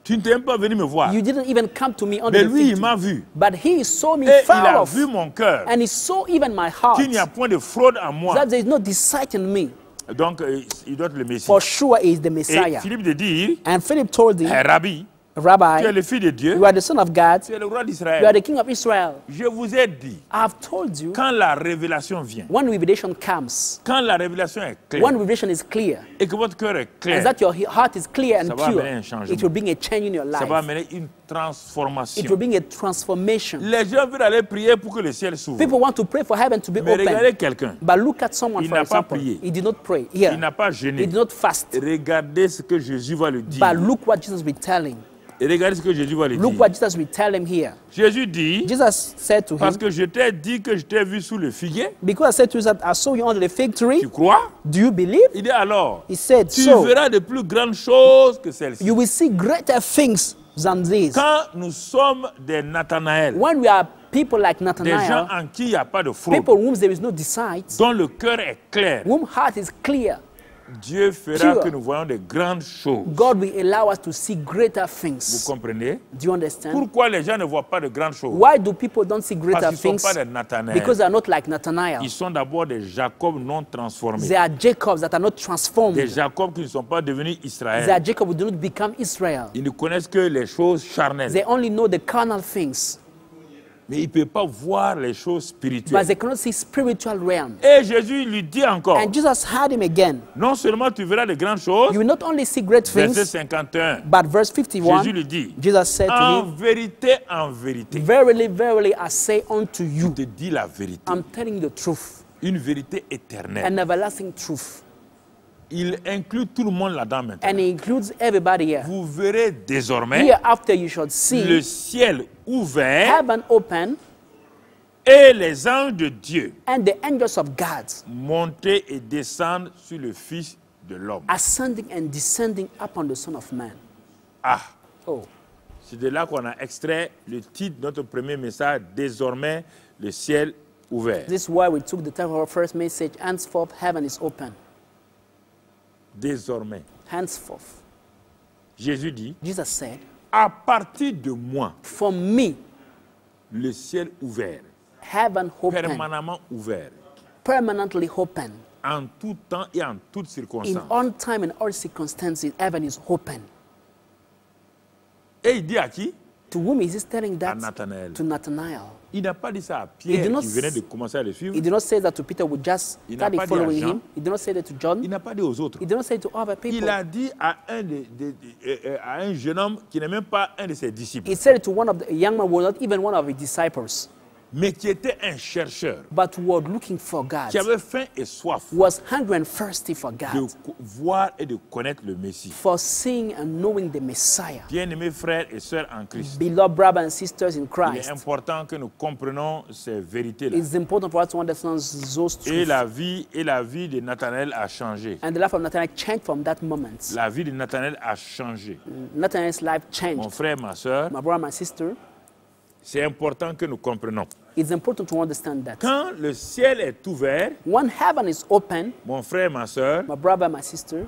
Tu ne t'es même pas venu me voir. You didn't even come to me under Mais the lui, fig il tree. m'a vu. But he saw me Et il far a off. vu mon cœur. And he saw even my heart. Qu'il n'y a point de fraude en moi. That there is no deceit in me. Donc, il doit être le Messie. For sure he is the Et Messiah. Philippe de dire, And Philip told him, hey, Rabbi, Tu es Rabbi, le fils de Dieu. you are the son of God. Tu es le roi You are d'Israël. the king of Israel. Je vous ai dit, I have told you, quand la révélation vient, when revelation comes, quand la révélation est claire when revelation is clear, et que votre cœur est and clair, that your heart is clear and Ça va pure, amener un changement. it will bring a change in your ça va life. amener une It transformation. will bring a transformation. Les gens veulent aller prier pour que le ciel s'ouvre. People want to pray for heaven to be Mais regardez open. quelqu'un. But look at someone, Il for n'a pas example. prié. He did not pray. Il Here. n'a pas He gêné. did not fast. Regardez ce que Jésus va lui dire. But look what Jesus will tell him. Et regardez ce que Jésus va lui Look dire. what Jesus will tell him here. Jésus dit, Jesus said to parce him, que je t'ai dit que je t'ai vu sous le figuier, because I said to you that I saw you under the fig tree, tu crois? do you believe? Il dit alors, He said, tu so verras de plus grandes choses que celles-ci. you will see greater things than these. Quand nous sommes des Nathanaël, When we are people like des gens Nathanael, en qui il n'y a pas de fraude, people whom there is no deceit, dont le cœur est clair, whom heart is clear, Dieu fera Pure. que nous voyons de grandes choses. God will allow us to see greater Vous things. comprenez? Do you understand? Pourquoi les gens ne voient pas de grandes choses? Why do people don't see greater Parce qu'ils ne things? sont pas des Nathanaël. Because they are not like Nathanael. Ils sont d'abord des Jacob non transformés. They are Jacobs that are not transformed. Des Jacob qui ne sont pas devenus They are Israël. Jacob who do not become Israel. Ils ne connaissent que les choses charnelles. They only know the carnal things, Mais ils ne peuvent pas voir les choses but spirituelles. they cannot see spiritual realm. Et Jésus lui dit encore, And Jesus had him again. non seulement tu verras de grandes choses, You will not only see great verset things, 51, but verse Jésus 51, lui dit, Jesus said to en him, vérité, verily, verily, I say unto je you, te dis la vérité, I'm telling you the truth, une vérité éternelle. an everlasting truth. Il inclut tout le monde là-dedans maintenant. And it includes everybody here. Vous verrez désormais Hereafter you shall le see ciel ouvert heaven open et les anges de Dieu and the angels of God monter et descendre sur le Fils de l'homme. ascending and descending upon the Son of Man. Ah, Oh, c'est de là qu'on a extrait le titre de notre premier message, désormais le ciel ouvert. this is why we took the title of our first message, Henceforth Heaven is Open. Désormais. Henceforth. Jésus dit, Jesus said, à partir de moi, from me, le ciel ouvert, heaven open, permanemment ouvert, permanently open. en tout temps et en toutes In circonstances. all time and all circumstances, heaven is open. Et il dit à qui? To whom is he telling À that? Nathanaël. To Nathanael. Il n'a pas dit ça à He did Pierre not qui venait s- de commencer à le suivre. He did not say that to Peter would just Il n'a study pas dit à following Jean. him. He did not say that to John. Il n'a pas dit aux autres. He did not say to other people. Il a dit à à un jeune homme qui n'est même pas un de ses disciples, He said it to one of the young man who was not even one of his disciples, mais qui était un chercheur, but who was looking for God, qui avait faim et soif was hungry and thirsty for de God, voir et de connaître le Messie. for seeing and knowing the Messiah. Bien-aimés frères et sœurs en Christ, Beloved brothers and sisters in il est Christ, important que nous comprenions ces vérités-là. it's important for us to understand those Et truths. la vie de Nathanaël a changé. And the life of Nathanael changed from that moment. La vie de Nathanaël a changé. Nathanael's life Mon changed. frère, ma sœur, My brother, my sister, c'est important que nous comprenions. it's important to understand that. Quand le ciel est ouvert, When heaven is open, mon frère, ma sœur, my brother, my sister,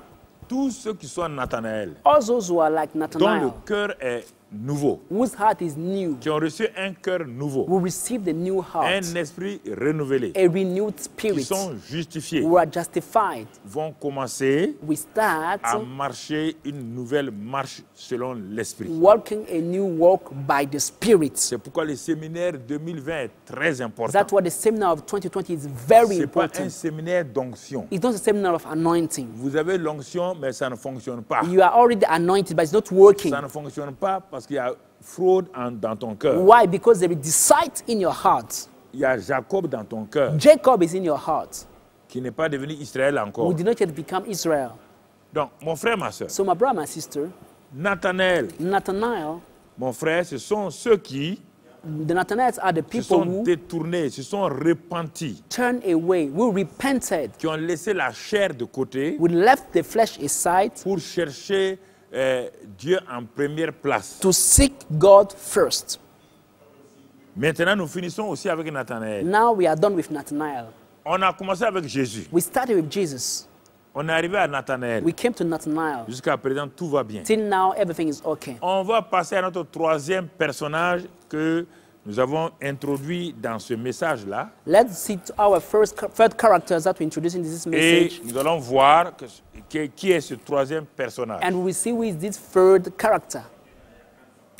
tous ceux qui sont Nathanaël, all those who are like dont le Nathanael, cœur est nouveau, whose heart is new, qui ont reçu un cœur nouveau, will receive the new heart, un esprit renouvelé, a renewed qui spirit, sont justifiés, who are justified. vont commencer We start à marcher une nouvelle marche selon l'esprit. walking a new walk by the Spirit. C'est pourquoi le séminaire 2020 est très important. That's what the seminar of 2020 is very Ce n'est pas un important. séminaire d'onction. It's not a seminar of anointing. Vous avez l'onction, mais ça ne fonctionne pas. You are already anointed, but it's not working. Ça ne fonctionne pas parce qu'il y a fraude dans ton cœur. Why? Because there is deceit in your heart. Il y a Jacob dans ton cœur Jacob is in your heart, qui n'est pas devenu Israël who encore. did not yet become Israel. Donc, mon frère, ma soeur, So my brother, my sister, Nathanaël, Nathanael, mon frère, ce sont ceux qui the Nathanaels are the se people sont who détournés, se sont repentis, turned away, who repented, qui ont laissé la chair de côté who left the flesh aside pour chercher Dieu en première place. to seek God first. Maintenant, nous finissons aussi avec Nathanaël. Now we are done with Nathanael. On a commencé avec Jésus. We started with Jesus. On est arrivé à Nathanaël. We came to Nathanael. Jusqu'à présent, tout va bien. Till now, everything is okay. On va passer à notre troisième personnage que nous avons introduit dans ce message-là. Let's see to our third characters that we introduce in this Et message. nous allons voir qui est ce troisième personnage. And we will see who is this third character.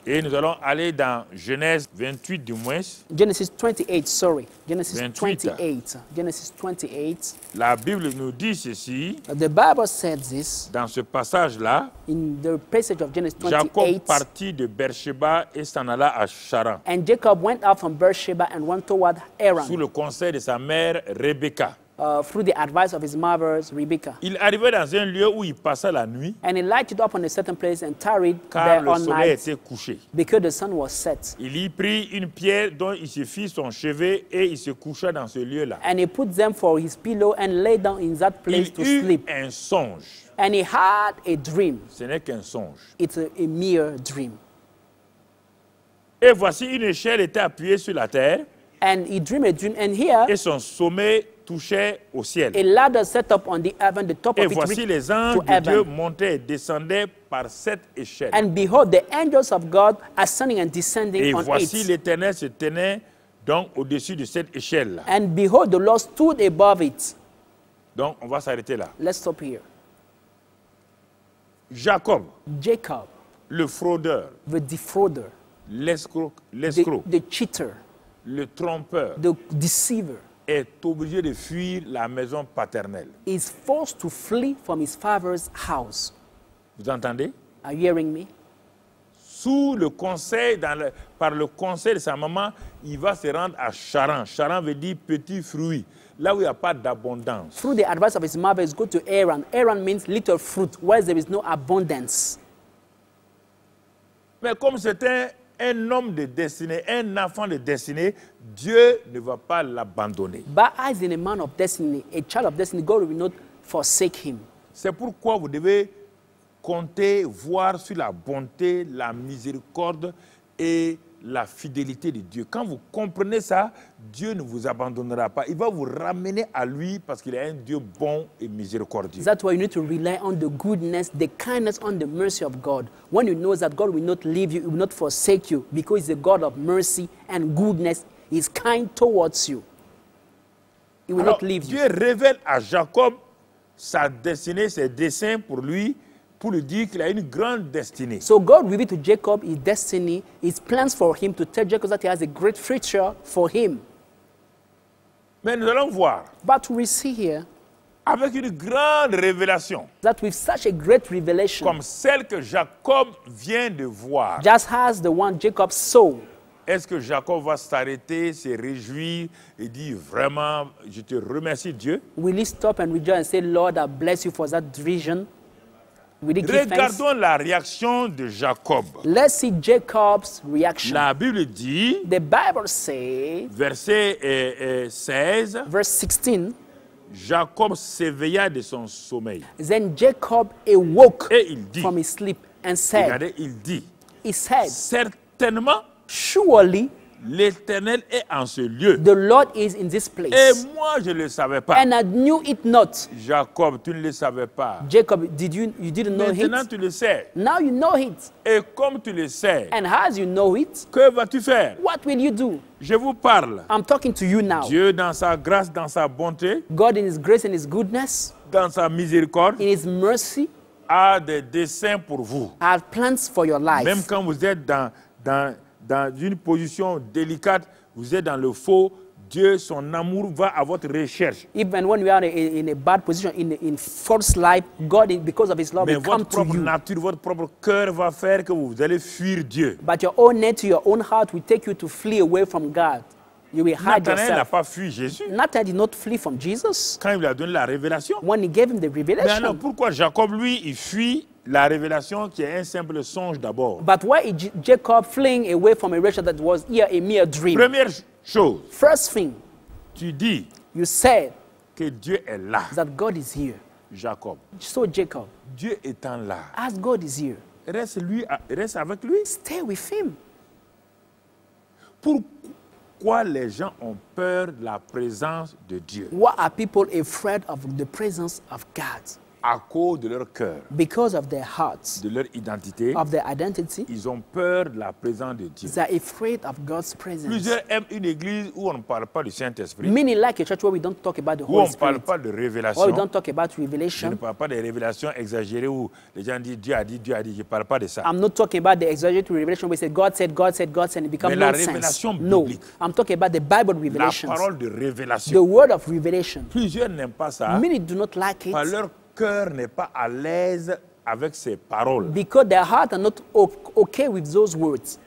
Et nous allons aller dans Genèse 28 du moins. Genesis 28, sorry. Genesis 28. 28. Genesis 28. La Bible nous dit ceci, The Bible said this dans ce passage-là, in the passage of Genesis Jacob 28. partit de Beersheba et s'en alla à Charan, And Jacob went out from Beersheba and went toward sous Haran le conseil de sa mère Rebecca. through the advice of his mother, Rebekah. Il arrivait dans un lieu où il passa la nuit, And he lighted up on a certain place and tarried car there le all soleil night était couché. because the sun was set. Il y prit une pierre dont il se fit son chevet et il se coucha dans ce lieu-là. And he put them for his pillow and lay down in that place Il to eut sleep. un songe. And he had a dream. Ce n'est qu'un songe. It's a mere dream. Et voici une échelle était appuyée sur la terre And he dreamed a dream. And here, et son sommet touchait au ciel. a ladder set up on the heaven, the top Et of it voici reached les anges to de Dieu heaven. montaient et descendaient par cette échelle. And behold, the angels of God ascending and descending Et on voici it. l'Éternel se tenait donc au-dessus de cette échelle-là. And behold, the Lord stood above it. Donc on va s'arrêter là. Let's stop here. Jacob, Jacob, le fraudeur, the defrauder, l'escroc, the cheater, le trompeur, the deceiver, est obligé de fuir la maison paternelle. is forced to flee from his father's house. Vous entendez? Are you hearing me? Sous le conseil, par le conseil de sa maman, il va se rendre à Charan. Charan veut dire petit fruit, là où il n'y a pas d'abondance. Through the advice of his mother, is go to Haran. Haran means little fruit, where there is no abundance. Mais comme c'était un homme de destinée, un enfant de destinée, Dieu ne va pas l'abandonner. But as in a man of destiny, a child of destiny, God will not forsake him. C'est pourquoi vous devez compter, voir sur la bonté, la miséricorde et la fidélité de Dieu. Quand vous comprenez ça, Dieu ne vous abandonnera pas. Il va vous ramener à lui parce qu'il est un Dieu bon et miséricordieux. That's why you need to rely on the goodness, the kindness, on the mercy of God. When you know that God will not leave you, He will not forsake you, because He's a God of mercy and goodness. He's kind towards you. He will Alors, not leave you. Dieu révèle à Jacob sa destinée, ses desseins pour lui, pour lui dire qu'il a une grande destinée. So God revealed to Jacob his destiny, his plans for him, to tell Jacob that he has a great future for him. Mais nous allons voir, But we see here avec une grande révélation, that with such a great revelation, comme celle que Jacob vient de voir, just as the one Jacob saw, est-ce que Jacob va s'arrêter, se réjouir et dire vraiment, je te remercie Dieu? will he stop and rejoice and say, Lord, I bless you for that vision? Will he give thanks? Regardons la réaction de Jacob. Let's see Jacob's reaction. La Bible dit, The Bible says, verset 16, verse 16, Jacob s'éveilla de son sommeil. then Jacob awoke Et il dit, from his sleep and said, regardez, il dit, he said, certainement, surely l'Éternel est en ce lieu. the Lord is in this Et place. moi, je ne le savais pas. And I knew it not. Jacob, tu ne le savais pas. Jacob, you didn't know Maintenant, it? tu le sais. Now you know it. Et comme tu le sais, And as you know it, que vas-tu faire? what will you do? Je vous parle. I'm talking to you now. Dieu, dans sa grâce, dans sa bonté, God in his grace and his goodness, dans sa miséricorde, in his mercy, a des desseins pour vous. have plans for your life. Même quand vous êtes dans une position délicate, vous êtes dans le faux, Dieu, son amour va à votre recherche. Even when we are in a bad position, in false life, God, because of his love, Mais will come votre to propre you. nature, votre propre cœur va faire que vous allez fuir Dieu. But your own nature, your own heart will take you to flee away from God. You will hide Nathanaël n'a yourself. pas fui Jésus Nathan did not flee from Jesus quand il lui a donné la révélation. when he gave him the Mais alors revelation. pourquoi Jacob, lui, il fuit la révélation qui est un simple songe d'abord? But why is Jacob fleeing away from a revelation that was here a mere dream? Première chose, First thing, tu dis you said que Dieu est là, that God is here. Jacob. So Jacob, Dieu étant là, as God is here, reste avec lui. stay with him. Pourquoi les gens ont peur de la présence de Dieu? Why are people afraid of the presence of God? À cause de leur cœur, because of their hearts, de leur identité, of their identity, ils ont peur de la présence de Dieu. they are afraid of God's presence. Plusieurs aiment une église où on ne parle pas du Saint-Esprit, Many like a church where we don't talk about the où on Holy ne parle Spirit, pas de or we révélation. don't talk about Je ne revelation. parle pas des révélations exagérées où les gens disent Dieu a dit, Dieu a dit. Je ne parle pas de ça. I'm not talking about the exaggerated revelation where we say God said, God said, God said, and it becomes Mais la nonsense. révélation No, biblique. I'm talking about the Bible La revelations, parole de the révélation. word of revelation. Plusieurs n'aiment pas ça, Many do not like car it leur cœur n'est pas à l'aise avec ces paroles. because their heart are not okay with those words.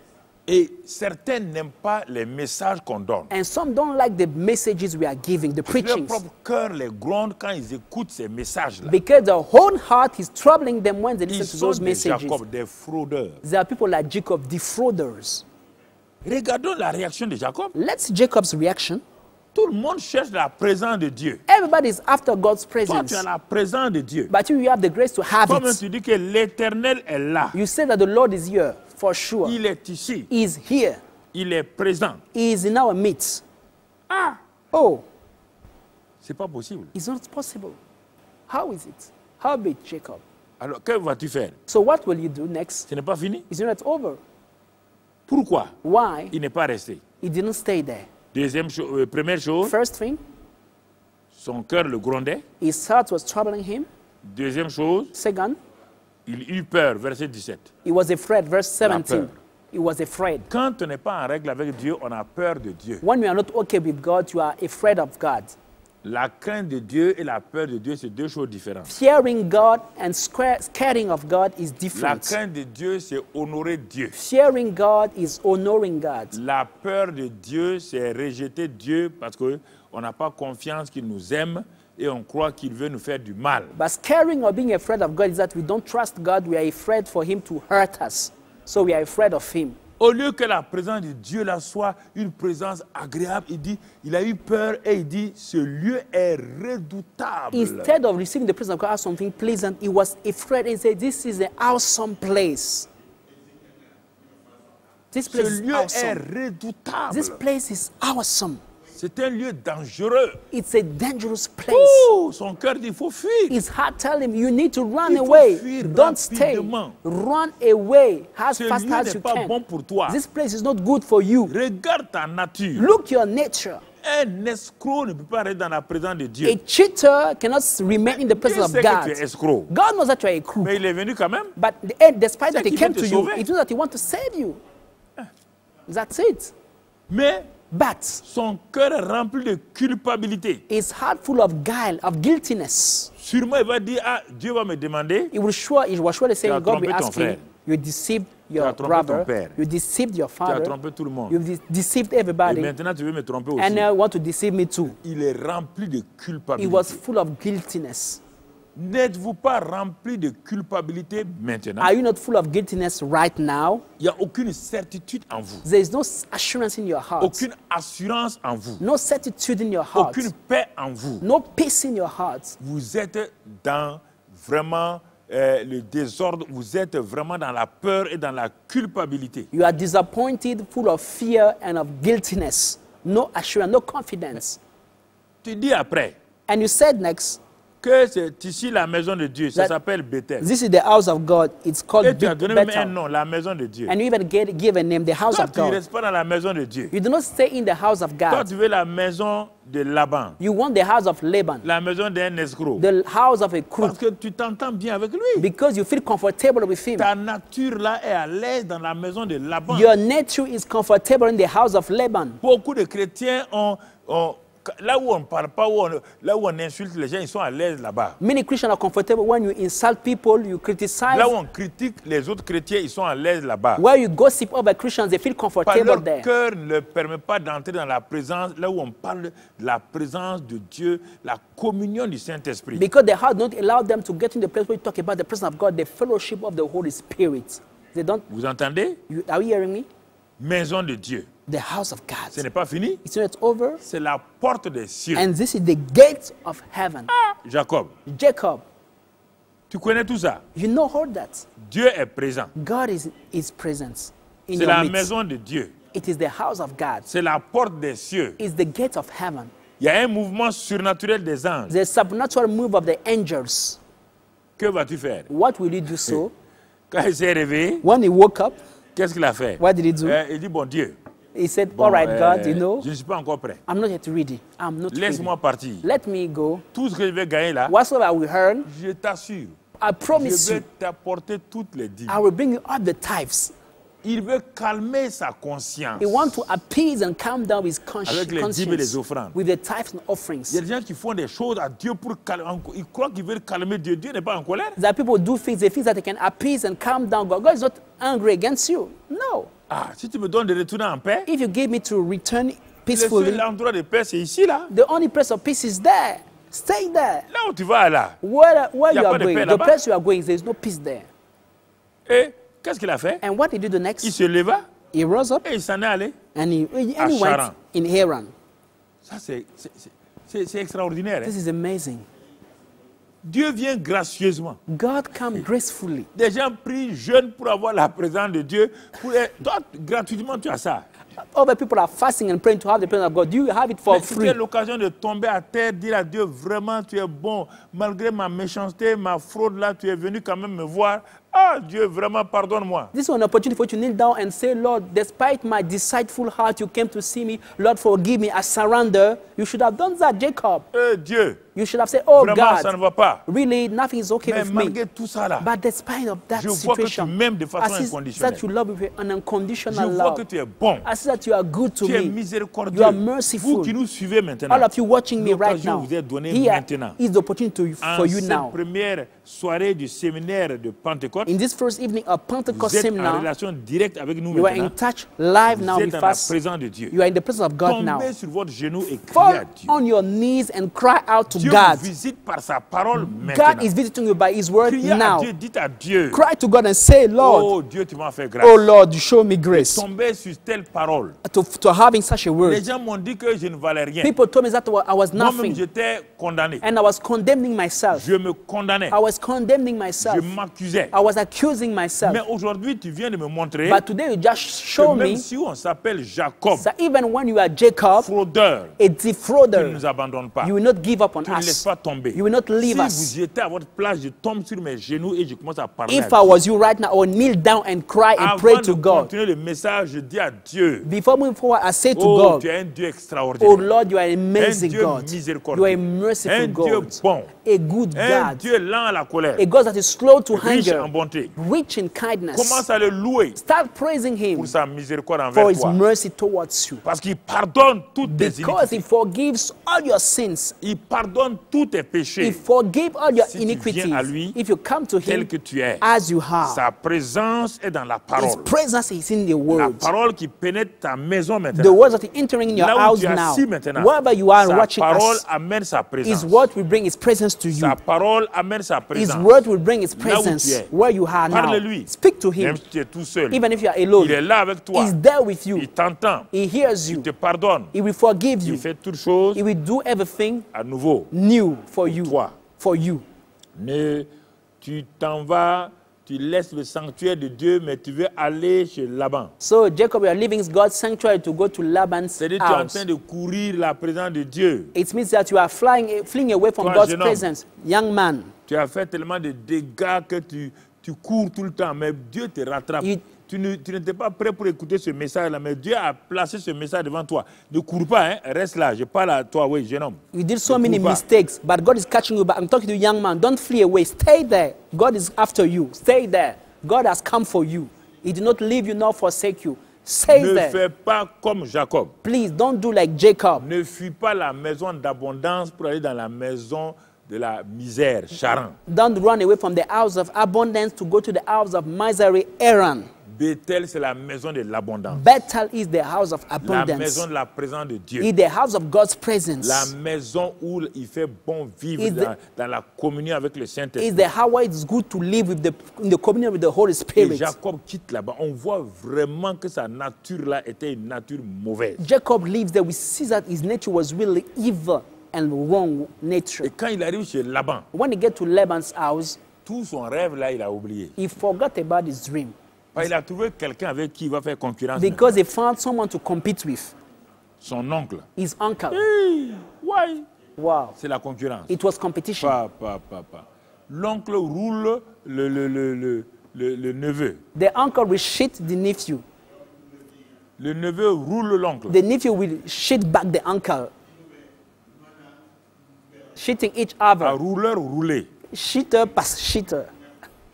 Et certains n'aiment pas les messages qu'on donne. And some don't like the messages we are giving, the Leur preachings, propre cœur les gronde quand ils écoutent ces messages-là. because their whole heart is troubling them when they Ils listen to sont those des messages. Jacob, des fraudeurs. There are people like Jacob, defrauders. Regardons la réaction de Jacob. Let's see Jacob's reaction. Tout le monde cherche la présence de Dieu. Everybody is after God's Toi, presence, tu as la présence de Dieu. but you have the grace to have Toi-même, it. tu dis que l'Éternel est là. You say that the Lord is here for sure. Il est ici. He is here. Il est présent. He is in our midst. Ah, Oh, c'est pas possible. it's not possible. How is it? How big, Jacob? Alors, que vas-tu faire? So what will you do next? Ce n'est pas fini. It's not over. Pourquoi? Why? Il n'est pas resté. He didn't stay there. Première chose, First thing, son cœur le grondait. his heart was troubling him. Deuxième chose, Second, il eut peur. Verset 17. he was afraid. Verse peur. 17, he was afraid. Quand on n'est pas en règle avec Dieu, on a peur de Dieu. When you are not okay with God, you are afraid of God. La crainte de Dieu et la peur de Dieu, c'est deux choses différentes. Fearing God and scaring of God is La different. crainte de Dieu, c'est honorer Dieu. Fearing God is honoring God. La peur de Dieu, c'est rejeter Dieu parce qu'on n'a pas confiance qu'il nous aime et on croit qu'il veut nous faire du mal. But scaring or being afraid of God is that we don't trust God. We are afraid for Him to hurt us. So we are afraid of Him. Au lieu que la présence de Dieu là soit une présence agréable, il dit, il a eu peur et il dit, ce lieu est redoutable. Instead of receiving the presence of God as something pleasant, he was afraid and said, this is an awesome place. This Ce place is lieu est awesome. redoutable. This place is awesome. C'est un lieu dangereux. It's a dangerous place. Oh, son cœur dit, il faut fuir. His heart tell him, you need to run Il faut away. fuir Don't stay. rapidement. Run away as Ce fast lieu as n'est you pas can. bon pour toi. This place is not good for you. Regarde ta nature. Look your nature. Un escroc ne peut pas rester dans la présence de Dieu. A cheater cannot remain in the Dieu presence of sait que tu God. es escroc. God knows that you are a crook. Mais il est venu quand même. But despite that he qu'il came veut to te you, sauver. it means that he wants to save you. That's it. Mais But son cœur est rempli de culpabilité. his heart full of guile, of guiltiness. Sûrement, il va dire, ah, Dieu va me demander. He was surely saying, as God will trompé ton ask him, frère. you deceived as your trompé brother, ton père. you deceived your Tu as father, trompé tout le monde. you've deceived Et everybody, maintenant, tu veux me tromper aussi. and now you want to deceive me too. Il est rempli de He culpabilité. was full of guiltiness. N'êtes-vous pas rempli de culpabilité maintenant? Are you not full of guiltiness right now? Il n'y a aucune certitude en vous. There is no assurance in your heart, Aucune assurance en vous. no certitude in your heart, Aucune paix en vous. no peace in your heart. Vous êtes dans vraiment le désordre. Vous êtes vraiment dans la peur et dans la culpabilité. You are disappointed, full of fear and of guiltiness. No assurance, no confidence. Tu dis après And you said next, que c'est ici la maison de Dieu. Ça That- s'appelle Bethel. this is the house of God. It's called Et tu as donné même un Bethel. nom, la maison de Dieu. And you even give a name, the house Toi, of tu ne God. restes pas dans la maison de Dieu. You do not stay in the house of Toi, God. tu veux la maison de Laban, You want the house of Laban, la maison d'un escroc. the house of a Parce crook, que tu t'entends bien avec lui. because you feel comfortable with him. Ta nature là est à l'aise dans la maison de Laban. Your nature is comfortable in the house of Laban. Beaucoup de chrétiens là où on ne parle pas, là où on insulte les gens, ils sont à l'aise là-bas. Many Christians are comfortable when you insult people, you criticize. Là où on critique les autres chrétiens, ils sont à l'aise là-bas. Where you gossip over Christians, they feel Par comfortable leur there. cœur ne leur permet pas d'entrer dans la présence, là où on parle de la présence de Dieu, la communion du Saint-Esprit. Because their heart don't allow them to get in the place where you talk about the presence of God, the fellowship of the Holy Spirit. They don't. Vous entendez? Are you hearing me? Maison de Dieu. The house of God. Ce n'est pas fini. It's not over. C'est la porte des cieux. And this is the gate of heaven. Jacob, Jacob, tu connais tout ça. you know all that. Dieu est présent. God is present in C'est your la midst. maison de Dieu. It is the house of God. C'est la porte des cieux. It's the gate of heaven. Il y a un mouvement surnaturel des anges. The supernatural move of the angels. que vas-tu faire? What will you do so? Quand il s'est réveillé, When he woke up, qu'est-ce qu'il a fait? what did he do? Il dit, bon Dieu, He said, bon, all right, God, you know, je ne suis pas encore prêt. I'm not yet ready. I'm not ready. Laisse-moi partir. Let me go. Tout ce que je vais gagner là, Whatsoever I will earn, je t'assure, I promise je vais you, t'apporter toutes les dîmes. I will bring you all the tithes. Il veut calmer sa conscience. He wants to appease and calm down his Avec les dîmes et les conscience offrandes. with the tithes and Il y a offerings. des gens qui font des choses à Dieu pour calmer. Ils croient qu'ils veulent calmer Dieu. Dieu n'est pas en colère. That people do things, they think that they can appease and calm down God. God is not angry against you. No. Ah, si tu me donnes de retourner en paix, If you give me to return le peacefully, seul endroit de paix, c'est ici, là. the only place of peace is there. Stay there. Là où tu vas, là. Where Y a you pas are de going, paix the là-bas. place you are going, there is no peace there. Et qu'est-ce qu'il a fait? And what did he do Il next? se leva He rose up et il s'en est allé. and he À went Charan. in Haran. Ça, c'est extraordinaire. This Hein? is amazing. Dieu vient gracieusement. God comes gracefully. Des gens prient, jeûnent pour avoir la présence de Dieu. Toi, gratuitement, tu as ça. Other people are fasting and praying to have the presence of God. You have it for Mais tu free. as l'occasion de tomber à terre, dire à Dieu, vraiment, tu es bon. Malgré ma méchanceté, ma fraude, là, tu es venu quand même me voir. Ah, Dieu, vraiment, pardonne-moi. This is an opportunity for you to kneel down and say, Lord, despite my deceitful heart, you came to see me. Lord, forgive me. I surrender. You should have done that, Jacob. Dieu, You should have said, oh vraiment, ça ne God, va pas. really, nothing is okay Mais with malgré me. tout ça, là, But despite of that je vois que tu situation, m'aimes de façon I see inconditionnelle. that you love me with an Je unconditional vois love. que tu es bon. I see that you are good to Tu es me. miséricordieux. You are merciful. Vous qui nous suivez maintenant, All of you watching me right l'occasion now, vous est donnée here maintenant. is the opportunity for En you cette now. première soirée du séminaire de Pentecôte, In this first evening of Pentecost vous êtes en seminar, relation directe avec nous you are in maintenant. touch live now Vous êtes with dans la us. présence de Dieu. You are in the presence of God now. Tombez sur votre genou et criez Fall à Dieu. on your knees and cry out to Dieu God. vous visite par sa parole God maintenant. is visiting you by His word Criez à now. Dieu, dites à Dieu. Cry to God and say, Lord, Oh Dieu, tu m'as fait grâce. oh Lord, you show me grace. Tombez sur telle parole. To having such a Les word. gens m'ont dit que je ne valais rien. People told me that I was Moi-même, nothing. j'étais condamné. And I was condemning myself. Je me condamnais. I was condemning Je myself. m'accusais. I was accusing myself. Mais aujourd'hui, tu viens de me montrer But today you just que show même me si on s'appelle Jacob, that even when you are Jacob, fraudeur, a tu ne defrauder, nous abandonnes pas. you will not give up on Tu ne laisses us. pas tomber. You will not leave Si us. vous étiez à votre place, je tombe sur mes genoux et je commence à parler If à I Dieu. was you right now, I would kneel down and cry and pray Avant to de God. continuer le message, je dis à Dieu, Before moving forward, I say to oh, God, tu es un Dieu oh extraordinaire. Lord, you are an amazing Dieu God. miséricordieux. You are a merciful Un Dieu God. bon. A good Un God. Dieu lent à la colère. A God that is slow to Riche anger, en bonté. rich in kindness. Commence à le louer Start praising Him pour sa miséricorde for envers His toi. mercy towards you. Parce qu'il pardonne toutes tes Because iniquités. He forgives all your sins. Il pardonne tous tes He péchés. forgives all your Si tu iniquities. viens à lui, If you come to tel Him que tu es. as you are, Sa présence est dans la His parole. presence is in the La Word. parole qui pénètre ta maison The maintenant. words that are entering in your Là où house tu es now, assis maintenant, wherever you are sa watching parole us, amène sa His présence. word will bring His presence to you. Sa parole amène sa His présence. word will bring His Là où tu presence es. where you are now. Parle-lui. Speak to Him, Même si tu es tout seul, even if you are il est alone. là avec toi. He's there with you. Il t'entend. He hears Il you. te pardonne. He will forgive Il you. fait toutes choses He will do everything à nouveau. new for you. toi. For you. Tu t'en vas, tu laisses le sanctuaire de Dieu, mais tu veux aller chez Laban. So Jacob, you are leaving God's sanctuary to go to Laban's C'est-à-dire que tu es en house. train de courir la présence de Dieu. It means that you are fleeing away from Toi, God's jeune homme. presence. Young man, Tu as fait tellement de dégâts que tu cours tout le temps, mais Dieu te rattrape. Il- Tu n'étais pas prêt pour écouter ce message-là, mais Dieu a placé ce message devant toi. Ne cours pas, hein, reste là. Je parle à toi, oui, jeune homme. you did so Ne many cours pas. mistakes, but God is catching you back. I'm talking to you, young man. Don't flee away. Stay there. God is after you. Stay there. God has come for you. He did not leave you nor forsake you. Stay Ne there. fais pas comme Jacob. Please don't do like Jacob. Ne fuis pas la maison d'abondance pour aller dans la maison de la misère, Charan. Don't run away from the house of abundance to go to the house of misery, Aaron. Bethel, c'est la maison de l'abondance. Bethel is the house of La abundance. maison de la présence de Dieu. Is the house of God's La presence. maison où il fait bon vivre Is the- dans la communion avec le Is Saint-Esprit. the how it's good to live with in the communion with the Holy Et Spirit. Jacob quitte là-bas. On voit vraiment que sa nature là était une nature mauvaise. Jacob lives there. We see that his nature was really evil and wrong nature. Et quand il arrive chez Laban, When he get to Laban's house, tout son rêve là, il a oublié. he forgot about his dream Il a trouvé quelqu'un avec qui il va faire concurrence. because he found someone to compete with. Son oncle. His uncle. Hey, why? Wow. C'est la concurrence. It was competition. Pas. l'oncle roule le neveu. The uncle will cheat the nephew. Le neveu roule l'oncle. The nephew will cheat back the uncle. Cheating each other. À rouleur rouler. Cheater pass cheater.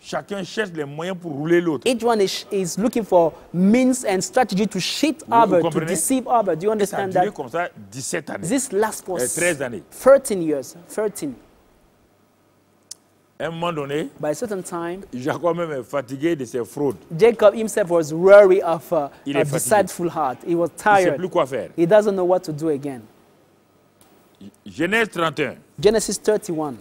Chacun cherche les moyens pour rouler l'autre. Each one is looking for means and strategy to cheat other, to deceive other. Do you understand ça a duré that? comme ça 17 années. This lasts for 13 années. 13 years. 13. À un moment donné, By a certain time, Jacob même est fatigué de ses fraudes. Jacob himself was weary of Il a est fatigué. deceitful heart. He was Il ne sait tired. plus quoi faire. He doesn't know what to do again. Genèse 31. Genesis 31.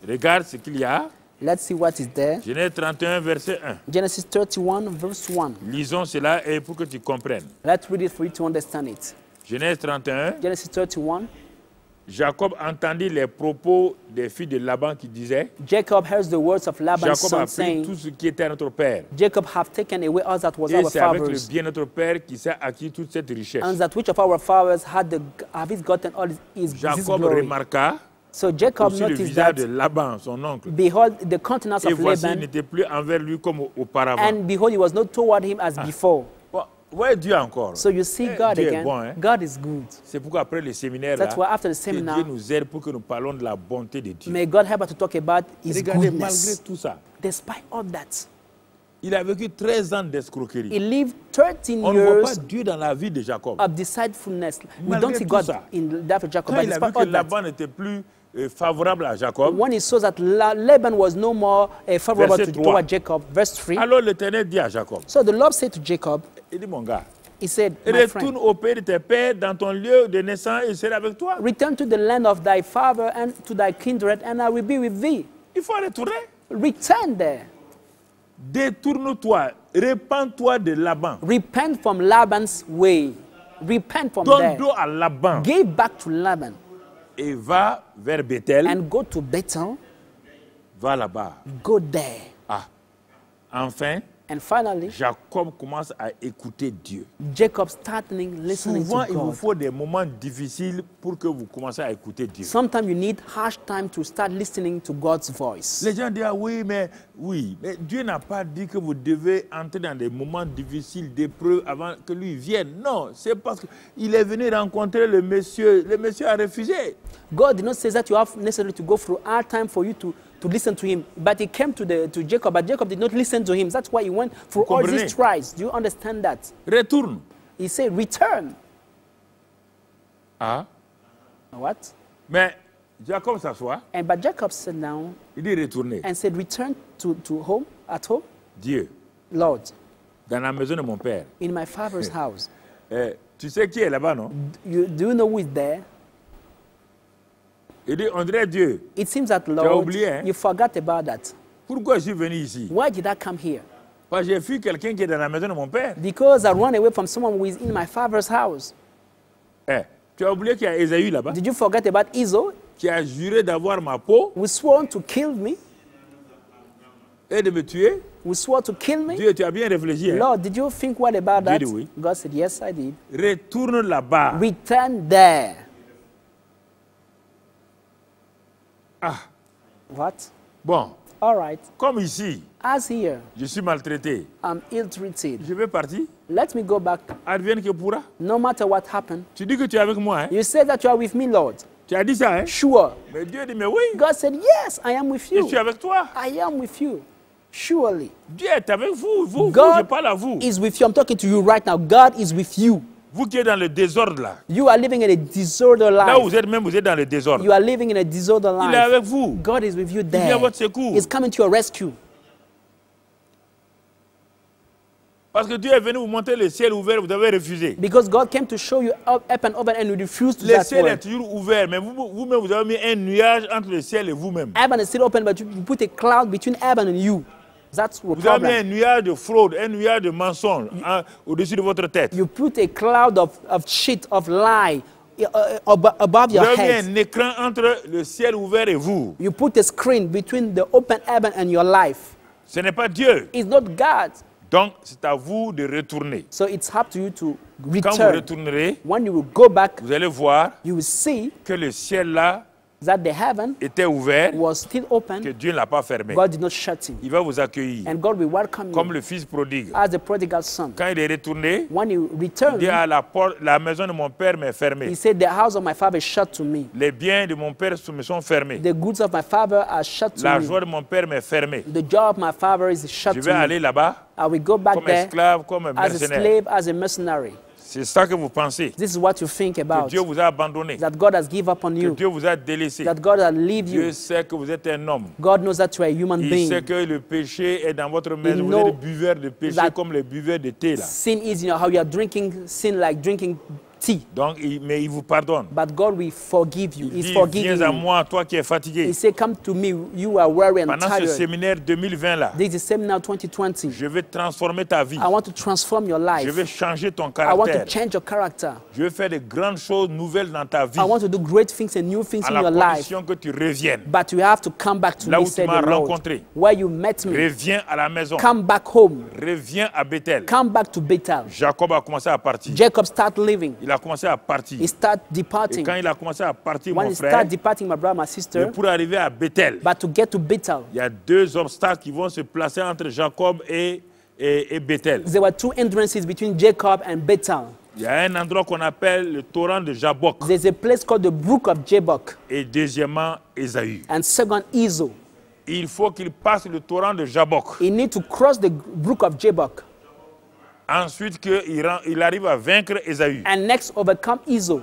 Regarde ce qu'il y a. Let's see what is there. Genèse 31, verset 1. Genesis 31, verse 1. Lisons cela et pour que tu comprennes. Let's read it for you to understand it. Genèse 31. Genesis 31. Jacob entendit les propos des filles de Laban qui disaient Jacob hears the words of Laban's Jacob a son pris saying, tout ce qui était à notre père. Jacob have taken away all that was Et our c'est avec le father's, bien de notre père qui s'est acquis toute cette richesse. and that which of our fathers have it gotten all his Jacob glory. remarqua So Jacob aussi le noticed visage that, de Laban, son oncle. behold, the countenance Et of voici, il Laban, n'était plus envers lui comme auparavant. and behold, he was not toward him as before. Bon, ouais, Dieu encore. So you see God Dieu est again. bon, hein? God is good. C'est pourquoi après le séminaire, That's why là, after the que seminar, Dieu nous aide pour que nous parlons de la bonté de Dieu. may God help us to talk about his Regardez, malgré goodness. tout ça, Despite all that, il a vécu 13 ans d'escroquerie. he lived 13 On ne voit pas years Dieu dans la vie de Jacob. of deceitfulness. We Malgré don't see tout God ça, in the life of Jacob. Quand But il a vu despite que all that, Laban n'était plus favorable à Jacob, when he saw that Laban was no more favorable Verset 3. toward Jacob, verse 3, alors l'Éternel dit à Jacob, so the Lord said to Jacob, il dit mon gars, he said, my friend, retourne au pays de tes pères, dans ton lieu de naissance, et je serai avec toi. return to the land of thy father and to thy kindred, and I will be with thee. Il faut retourner. Return there. Détourne-toi, répands-toi de Laban. Repent from Laban's way. Repent from Donne there. dos à Laban Give back to Laban et va vers Bethel. and go to Bethel. Va là-bas. Go there. Ah. Enfin, And finally, Jacob commence à écouter Dieu. Jacob starting listening Souvent, to il vous God. faut des moments difficiles pour que vous commencez à écouter Dieu. Sometimes you need harsh time to start listening to God's voice. Les gens disent, ah oui, mais Dieu n'a pas dit que vous devez entrer dans des moments difficiles, d'épreuves avant que lui vienne. Non, c'est parce qu'il est venu rencontrer le monsieur. Le monsieur a refusé. God did not say that you have necessarily to go through hard time for you to listen to him. But he came to Jacob, but Jacob did not listen to him. That's why he went through all comprenez? these trials. Do you understand that? Retourne. He said, return. Ah. What? Mais Jacob s'assoit, But Jacob sat down il dit retourner. and said, return to home, at home. Dieu, Lord, dans la maison de mon père. in my father's house. Tu sais qui est là-bas, non? Do you know who is there? Il dit, on dirait Dieu. It seems that, Lord, oublié, hein? you forgot about that. Pourquoi je suis venu ici? Why did I come here? Parce que j'ai fui quelqu'un qui est dans la maison de mon père. Because I ran away from someone who is in my father's house. Tu as oublié qu'il y a Ésaü là-bas, Did you forget about Esau, qui a juré d'avoir ma peau who swore to kill me? et de me tuer. Who swore to kill me? Dieu, tu as bien réfléchi. Hein? Lord, did you think what about that? Dieu dit oui. God said, yes, I did. Retourne là-bas. Return there. Ah, What? bon, All right. comme ici, As here, je suis maltraité. I'm ill-treated. Je vais partir. Let me go back. Advienne que pourra. No matter what happened. Tu dis que tu es avec moi. Hein? You said that you are with me, Lord. Tu as dit ça. Hein? Sure. Mais Dieu dit, mais oui, God said, yes, I am with je you. suis avec toi. I am with you. Surely. Dieu est avec vous. Vous, God je parle à vous. is with you. I'm talking to you right now. God is with you. Vous qui êtes dans le désordre là. You are living in a disorder Là où life. vous êtes même, vous êtes dans le désordre. You are living in a disorder Il est life. avec vous. God is with you Il vient à there. votre secours. He's coming to your rescue. Parce que Dieu est venu vous montrer le ciel ouvert, vous avez refusé. Because God came to show you up and over and you refused to Le that ciel est word. toujours ouvert, mais vous-même, vous avez mis un nuage entre le ciel et vous-même. Heaven is still open, but you put a cloud between heaven and you. That's the Vous avez mis un problem. nuage de fraude, un nuage de mensonge au-dessus de votre tête. You put a cloud of shit, of lie above Vous your avez mis head. un écran entre le ciel ouvert et vous. You put a screen between the open heaven and your life. Ce n'est pas Dieu. It's not God. Donc, c'est à vous de retourner. So it's up to you to Quand vous return. retournerez, When you will go back, vous allez voir you will see que le ciel là that the heaven était ouvert, was still que open, Dieu ne l'a pas fermé. God did not shut him. Il va vous accueillir And God will welcome comme you le fils prodigue. as the prodigal son. Quand il est retourné, When he il returned, dit à la porte, la maison de mon père m'est he fermée. said, the house of my father is shut to me. Les biens de mon père me sont fermés. The goods of my father are shut to La me. joie de mon père m'est fermée. The joy of my father is shut Je to vais me. aller là-bas I will go back comme there esclave, comme as a mercenaire. slave, as a mercenary. C'est ça que vous pensez. This is what you think Que about. Dieu vous a abandonné. That God has given up on Que you. Dieu vous a délaissé. That God has left Dieu you. sait que vous êtes un homme. God knows that you are a human Il being. sait que le péché est dans votre maison. Vous knows êtes buveur de péché that comme les buveurs de thé là. Sin is, how you are drinking sin like drinking tea. Donc, mais il vous pardonne. But God will forgive you. Il He's dit, forgiving viens à you. moi, toi qui es fatigué. He said, come to me, you are weary and Pendant ce tired. séminaire 2020 là, This is Seminar 2020. je vais transformer ta vie. I want to transform your life. Je vais changer ton I want to caractère. change your character. Je vais faire de grandes choses nouvelles dans ta vie. I want to do great things and new things À in la your life. condition que tu reviennes. But you have to come back to Là me, où tu said m'as the Lord. rencontré. Where you met me. Reviens à la maison. Come back home. Reviens à Bethel. Come back to Bethel. Jacob a commencé à partir. Jacob started living. Il a commencé à partir. He started Et departing. quand il a commencé à partir, When mon he frère, started departing, my brother, my sister, mais pour arriver à Bethel, but to get to Bethel, il y a deux obstacles qui vont se placer entre Jacob et Bethel. there were two hindrances between Jacob and Bethel. Il y a un endroit qu'on appelle le torrent de Jabbok There's a place called the Brook of Jabbok, et deuxièmement Ésaü. and second, Ezo. Il faut qu'il passe le torrent de Jabbok. He need to cross the Brook of Jabbok Ensuite qu'il arrive à vaincre Ésaü. and next overcome Ezo.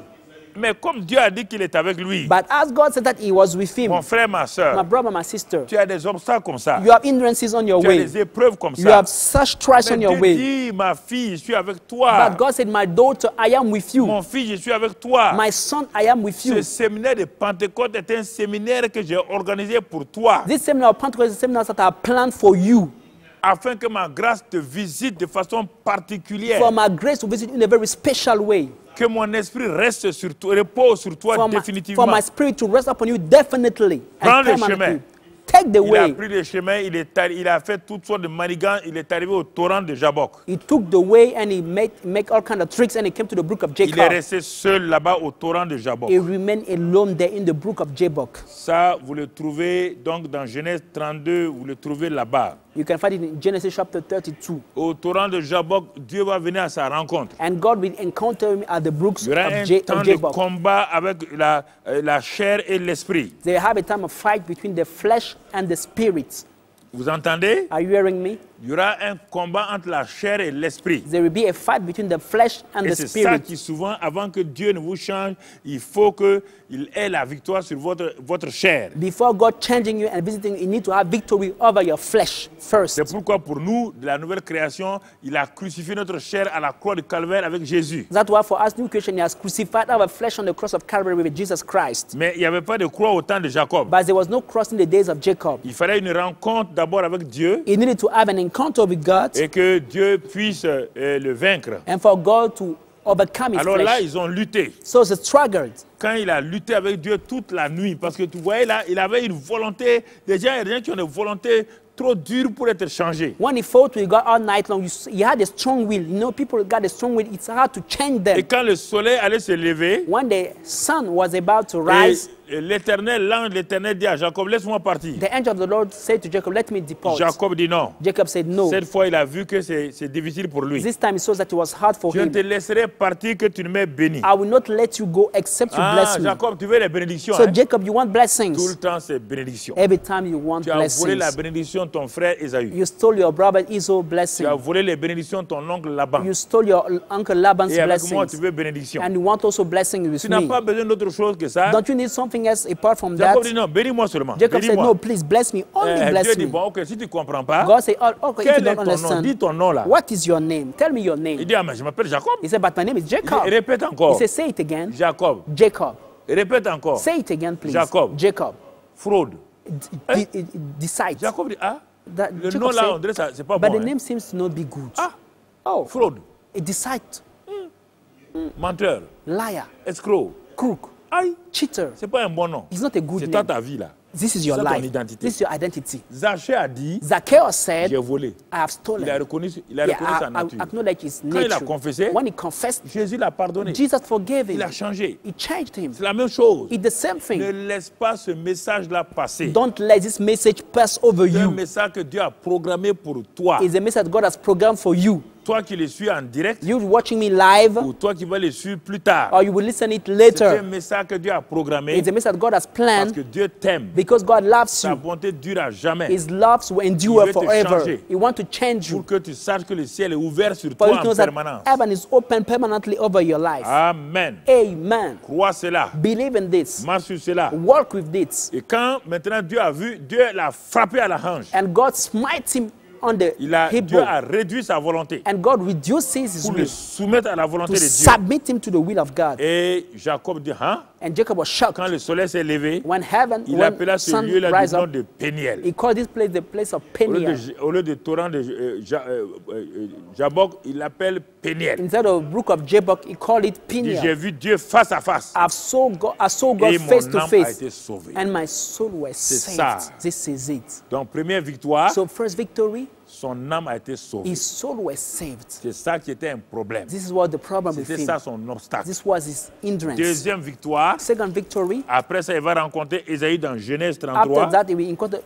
Mais comme Dieu a dit qu'il est avec lui, But as God said that he was with him, mon frère, ma my soeur, brother, my sister, tu as des obstacles comme ça. you have hindrances on your Tu as way. des épreuves comme You ça. have such trials on Mais your Dieu way. dit, ma fille, je suis avec toi. But God said, my daughter, I am with you. Mon fils, je suis avec toi. My son, I am with Ce you. séminaire de Pentecôte est un séminaire que j'ai organisé pour toi, This seminar of Pentecost is a seminar that are planned for you, afin que ma grâce te visite de façon particulière, for my grace to visit you in a very special way, que mon esprit reste sur toi, repose sur toi for définitivement. my spirit to rest upon you definitely Prends and le permanently. chemin. Take the Il a way. pris le chemin, il a fait toutes sortes de manigances, il est arrivé au torrent de Jabbok. He took the way and he make all kind of tricks and he came to the brook of Il est Jacob. resté seul là-bas au torrent de Jabbok. He remained alone there in the brook of Jabbok. Ça, vous le trouvez donc dans Genèse 32, vous le trouvez là-bas. You can find it in Genesis chapter 32. Au torrent de Jabbok, Dieu va venir à sa rencontre. And God will encounter him at the brooks Il y aura of un temps de Jabbok. combat avec la chair et l'esprit. They have a time of fight between the flesh and the spirit. Vous entendez? Are you hearing me? Il y aura un combat entre la chair et l'esprit. There will be a fight between the flesh and Et the c'est ça spirit. qui souvent, avant que Dieu ne vous change, il faut qu'il ait la victoire sur votre chair. Before God changing you and visiting, you need to have victory over your flesh first. C'est pourquoi pour nous, de la nouvelle création, il a crucifié notre chair à la croix du Calvaire avec Jésus. That's why for us, new creation, He has crucified our flesh on the cross of Calvary with Jesus Christ. Mais il n'y avait pas de croix au temps de Jacob. But there was no cross in the days of Jacob. Il fallait une rencontre d'abord avec Dieu He needed to have an encounter with God et que Dieu puisse le vaincre. and for God to overcome His Alors là, flesh. ils ont lutté. So they struggled. Quand il a lutté avec Dieu toute la nuit, parce que tu voyais là, il avait une volonté, il y a des gens qui ont une volonté trop dure pour être changés. When he fought with God all night long, he had a strong will. You know, people got a strong will. It's hard to change Et them. quand le soleil allait se lever, When the sun was about to et rise, l'Éternel, l'ange de l'Éternel dit à Jacob, laisse-moi partir. the angel of the Lord said to Jacob, let me depart. Jacob dit non. Jacob said no. Cette fois, il a vu que c'est difficile pour lui. This time he saw that it was hard for Je ne him. te laisserai partir que tu ne m'aies béni. I will not let you go except you Ah, bless me. Jacob, tu veux les bénédictions. So Hein? Jacob, you want Tout le blessings. temps, c'est bénédiction. Every time you want Tu as volé la blessings. bénédiction de ton frère Ésaü. You stole your brother Esau's Tu as blessing. volé les bénédictions de ton oncle Laban. You stole your uncle Laban's Et avec moi, tu blessings. veux bénédiction. And you want also blessing with Tu n'as me. pas besoin d'autre chose que ça. Don't you need something else apart from that? Jacob dit non, bénis-moi seulement. Jacob said, Bénis-moi. no, please bless me. Only Dieu bless dit, me. bon, ok, si tu ne comprends pas, God said, oh, okay, if you quel est don't ton nom? understand, Dis ton nom là. what is your name? Tell me your Il name. dit, ah, mais je m'appelle Jacob. He said, but my name is Il Jacob. dit, répète He encore. said, say it again. Jacob. Jacob. Répète encore. Say it again, please. Jacob. Jacob. Fraude. Decide. Jacob dit, ah, That le Jacob nom là, said, on dirait ça, c'est pas but bon. the Hein. name seems to not be good. Ah, Oh, fraude, decide. menteur, Liar. escroc. Crook. Aïe, Cheater. c'est pas un bon nom. It's not a good C'est dans name. ta vie là. This is your C'est ton life. identité. This is your identity. Zachée a dit, Zacchaeus said, j'ai volé. I have stolen. Il a reconnu sa I nature. acknowledge his Quand il a nature. confessé, When he confessed, Jésus l'a pardonné. Jesus forgave Il a him. changé. He changed him. C'est la même chose. It's the same Ne thing. laisse pas ce message-là passer. Don't let this message pass over C'est un you. message que Dieu a programmé pour toi. It's a message God has programmed for you. Toi qui le suis en direct You watching me live, ou toi qui vas le suivre plus tard. or you will listen it C'est un later. message que Dieu a programmé It's a message God has parce planned que Dieu t'aime. because God loves Sa you. bonté dure à jamais. His love will Il endure veut te forever. changer. He wants to change Pour you. que tu saches que le ciel est ouvert sur For you toi to know en that permanence. heaven is open permanently over your life. Amen. Amen. Crois cela. Believe in this. Marche sur cela. Work with this. Et quand maintenant Dieu a vu, Dieu l'a frappé à la hanche. And God smites him on the hip Dieu bone. a réduit sa volonté And God reduces his pour le will soumettre à la volonté to de Dieu. submit him to the will of God. Et Jacob dit, hein? And Jacob was shocked Quand le soleil s'est levé, when il appela ce sun lieu-là rise du nom up. de Péniel. He called this place the place of Peniel. Au lieu de torrent de Jabok, il l'appelle Péniel. Instead of brook of Jabbok, he called it Il dit, Peniel. j'ai vu Dieu face à face. I saw God Et face mon to âme a face, été sauvée. and my soul was C'est saved. ça. This is it. Donc, première victoire, So first victory, son âme a été sauvée. his soul was saved. C'est ça qui était un problème. This is what the problem with C'était him. ça son obstacle. This was his hindrance. Deuxième victoire, Second victory, après ça, il va rencontrer Ésaïe dans Genèse after 33. that he will encounter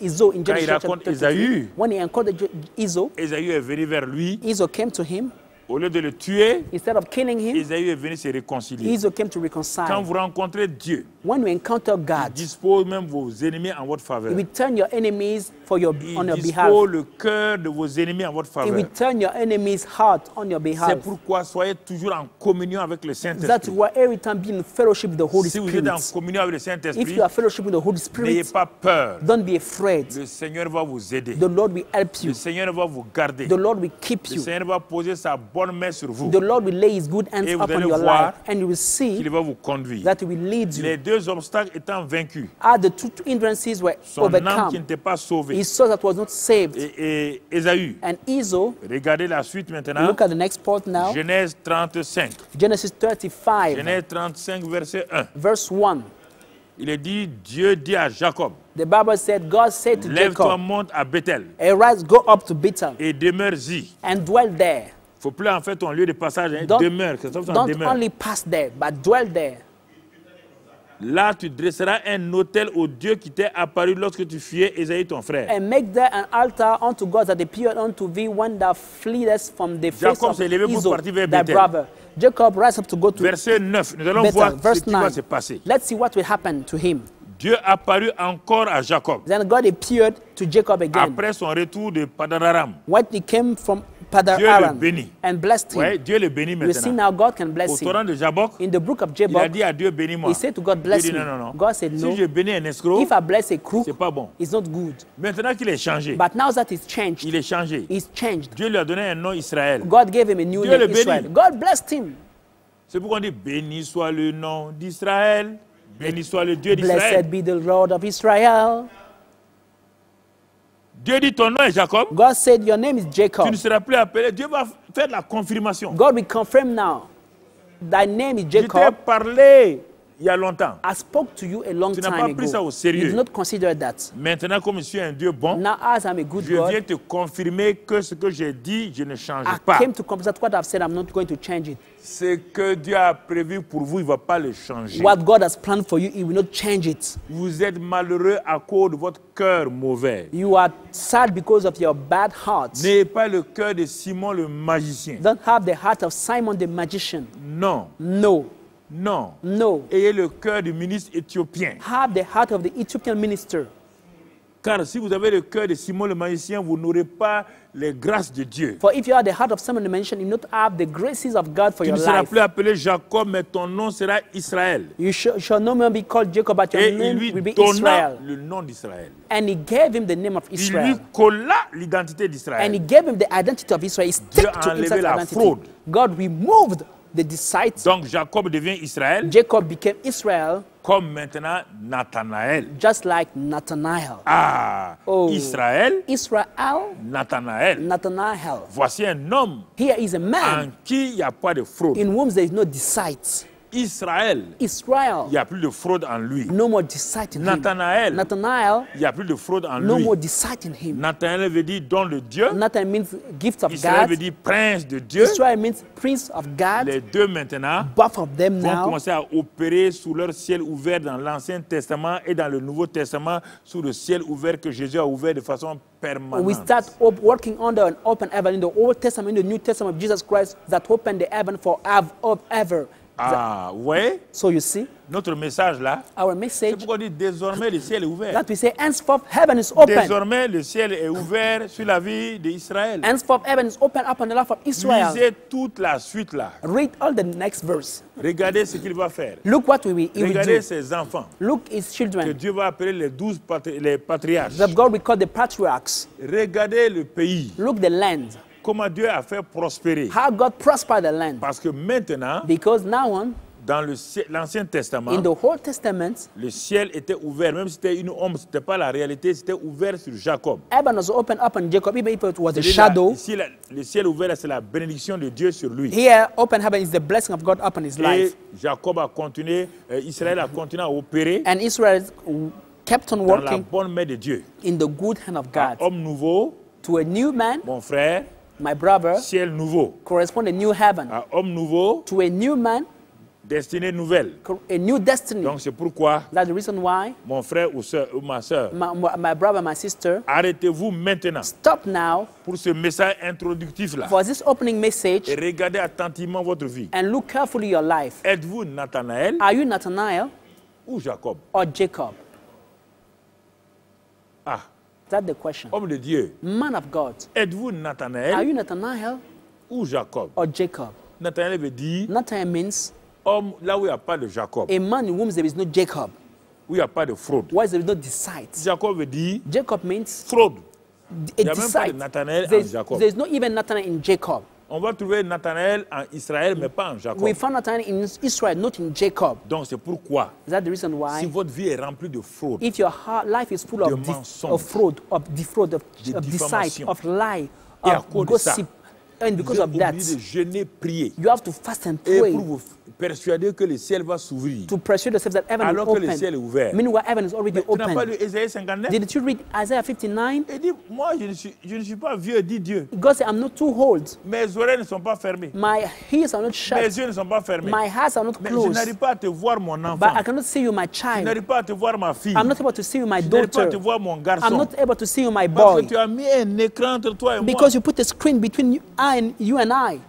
Esau in Quand Genesis il chapter raconte 33. Ésaü, When he encountered Esau, Ésaïe est venu vers lui. Esau came to him. Au lieu de le tuer, Instead of killing him, Ésaïe est venu se réconcilier. Esau came to Quand reconcile. vous rencontrez Dieu, When you encounter il God, dispose même vos ennemis en votre he faveur. will turn your enemies on Il your behalf. dispose le cœur de vos ennemis en votre He faveur. will turn your enemies' heart on your C'est behalf. pourquoi soyez toujours en communion avec le That Saint-Esprit. you are every time being in fellowship with the Holy Si vous êtes en Spirit. communion avec le If Saint-Esprit, you are fellowship with the Holy n'ayez Spirit, pas peur. don't be afraid. Le Seigneur va vous aider. The Lord will help Le you. Seigneur va vous garder. The Lord will keep Le you. Seigneur va poser sa bonne main sur vous. The Lord will lay his good hands Et vous upon allez your voir life, and you will see qu'il va vous conduire. that he will lead you. Les deux obstacles étant vaincus, As the two hindrances were son âme qui overcome, n'était pas sauvée, his soul that was not saved, et Ésaü, and Esau, regardez la suite maintenant, look at the next part now, Genèse 35. Genesis 35, Genèse 35, verset 1. verse 1. Il est dit, Dieu dit à Jacob, The Bible said, God said to lève-toi, Jacob, monte à Bethel arise, go up to Bethel, et demeure-y. and dwell there. Il ne faut plus en fait ton lieu de passage, hein, Don't, demeure, que ça soit en don't demeure. only pass there, but dwell there. Là, tu dresseras un autel au Dieu qui t'est apparu lorsque tu fuyais Ésaü ton frère. And make there an altar unto God that appeared unto thee when thou fleedest from the face Jacob of s'est levé pour Esau, partir vers thy Bethel. brother. Jacob rise up to go to Verset 9, nous allons voir Bethel. ce Verse qui va 9. se passer. Let's see what will happen to him. Dieu apparut encore à Jacob Then God appeared to Jacob again. après son retour de Padanaram. When he came from Padar Dieu le Aram bénit. and blessed him. Ouais, Dieu le bénit You see maintenant. now God can Au bless him. torrent de Jabok, In the book of il a Jabbok, dit à Dieu, bénis-moi. he said to God, Dieu bless dit me. non, non, non. God said, no. Si je bénis un escroc, If I bless a crook, c'est pas bon. it's not good. Maintenant qu'il est changé, But now that he's changed, il est changé. he's changed. Dieu lui a donné un nom Israël. God gave him a new Dieu name, le bénit. Israel. God blessed him. C'est pourquoi on dit, béni soit le nom d'Israël. Béni soit le Dieu Blessed d'Israël. be the Lord of Israel. Dieu dit ton nom est Jacob. God said, your name is Tu Jacob. ne seras plus appelé. Dieu va faire la confirmation. God will confirm now. Thy name is Je t'ai Jacob. parlé il y a longtemps. I spoke to you a long Tu n'as time pas pris ça ago. au sérieux. You did not consider that. Maintenant, comme je suis un Dieu bon, Now, as I'm a good je viens God, te confirmer que ce que j'ai dit, je ne change I pas. came to confess that what I've said, I'm not going to change it. Ce que Dieu a prévu pour vous, il ne va pas le changer. What God has planned for you, He will not change it. Vous êtes malheureux à cause de votre cœur mauvais. You are sad because of your bad heart. N'ayez pas le cœur de Simon le magicien. Don't have the heart of Simon the magician. Non, No, non. no. Ayez le cœur du ministre éthiopien. Have the heart of the Ethiopian minister. Car si vous avez le cœur de Simon le magicien, vous n'aurez pas les grâces de Dieu. For if you are the heart of Simon the magician, you will not have the graces of God for Tu your ne seras life. plus appelé Jacob, mais ton nom sera Israël. You shall no more be called Jacob, but your Et il name lui will be donna Israel. le nom d'Israël. And He gave him the name of Il lui Israel. colla l'identité And He d'Israël. gave him the identity of Israel. He stuck a to enlevé himself la identity. fraude. God removed the deceit. Donc Jacob devient Israël, Jacob became Israel, comme maintenant Nathanaël. just like Nathanael. Ah, Oh. Israël, Israel, Nathanaël. Nathanael. Voici un homme Here is a en man qui il n'y a pas de fraude. in whom there is no deceit. Israël, Israel, il n'y a plus de fraude en lui. no more deceit in him. Nathanaël, Nathanael, il n'y a plus de fraude en no lui. more deceit in him. Nathanaël veut dire don de Dieu. Nathanael means gift of Israël veut God. dire prince de Dieu. Israel means prince of God. Les deux maintenant Both of them vont now commencer à opérer sous leur ciel ouvert dans l'Ancien Testament et dans le Nouveau Testament sous le ciel ouvert que Jésus a ouvert de façon permanente. we start working under an open heaven in the Old Testament, in the New Testament of Jesus Christ that opened the heaven for ever. Ah, ouais. So you see, Notre message là, our c'est message pourquoi on dit désormais le ciel est ouvert. that we say, henceforth heaven is open. Désormais le ciel est ouvert sur la vie d'Israël. Henceforth heaven is open upon the life of Israel. Lisez toute la suite là. Read all the next verse. Regardez ce qu'il va faire. Look what he will Regardez do. ses enfants Look his que children Dieu va appeler les 12 les patriarches. that God will call the patriarchs. Regardez le pays. Look the land. Comment Dieu a fait prospérer. How God prospered the land. Parce que maintenant, Because now on, dans l'Ancien Testament, in the Old Testament, le ciel était ouvert. Même si c'était une ombre, ce n'était pas la réalité, c'était ouvert sur Jacob. heaven was opened up on Jacob, even if it was a C'est-à-dire shadow. ici, le ciel ouvert, c'est la bénédiction de Dieu sur lui. Here, open heaven is the blessing of God upon his Et life. Jacob a continué, Israël a continué à opérer And Israel kept on dans la working bonne main de Dieu. in the good hand of Un God. homme nouveau, To a new man, mon frère, my brother, ciel nouveau. correspond a new heaven. Un homme nouveau, To a new man, destinée nouvelle. a new destiny. Donc c'est pourquoi, That's the reason why mon frère ou ma soeur, my brother, my sister, arrêtez-vous maintenant stop now pour ce message introductif-là for this opening message et regardez attentivement votre vie. and look carefully your life. Êtes-vous Nathanaël Are you Nathanael ou Jacob? or Jacob? Ah, That's the question. homme de Dieu. Man of God. Êtes-vous Are Nathanaël you Nathanael ou Jacob? or Jacob? Nathanaël veut dire Nathanael means homme là où il n'y a pas de Jacob, a man in whom there is no Jacob. où il n'y a pas de fraude. Why there is no deceit? Jacob veut dire Jacob means fraude. a Il n'y a même pas de deceit. Nathanaël en There's, Jacob. there's no even Nathanael in Jacob. On va trouver Nathanaël en Israël, mais pas en Jacob. We found Nathanael in Israel, not in Jacob. Donc c'est pourquoi, Is that the reason si why? votre vie est remplie de fraude, If your life is full de of, mensonges, of fraud, of defraud, of deceit, diffamation, of lie, et à of cause de ça, gossip, and vous because êtes of that, obligé de jeûner, prier, you have to fast and et pray pour vous persuader que le ciel va s'ouvrir, to persuade yourself that heaven is alors que le ciel est open. ouvert. Meanwhile, heaven is already Tu n'as pas open. lu Ésaïe 59? Did you read Isaiah 59? Il dit, moi je ne suis pas vieux, dit Dieu. God said, I'm not too old. Mes oreilles ne sont pas fermées. My ears are not Mes shut. yeux ne sont pas fermés. My eyes are not Mais je closed. n'arrive pas à te voir mon enfant. But I cannot see you, my Je child. n'arrive pas à te voir ma fille. I'm not able to see you, my Je n'arrive pas à te daughter. voir mon I'm garçon. not able to see you, my Parce que boy. tu as mis un écran entre toi et moi. Because you put a screen between you and I.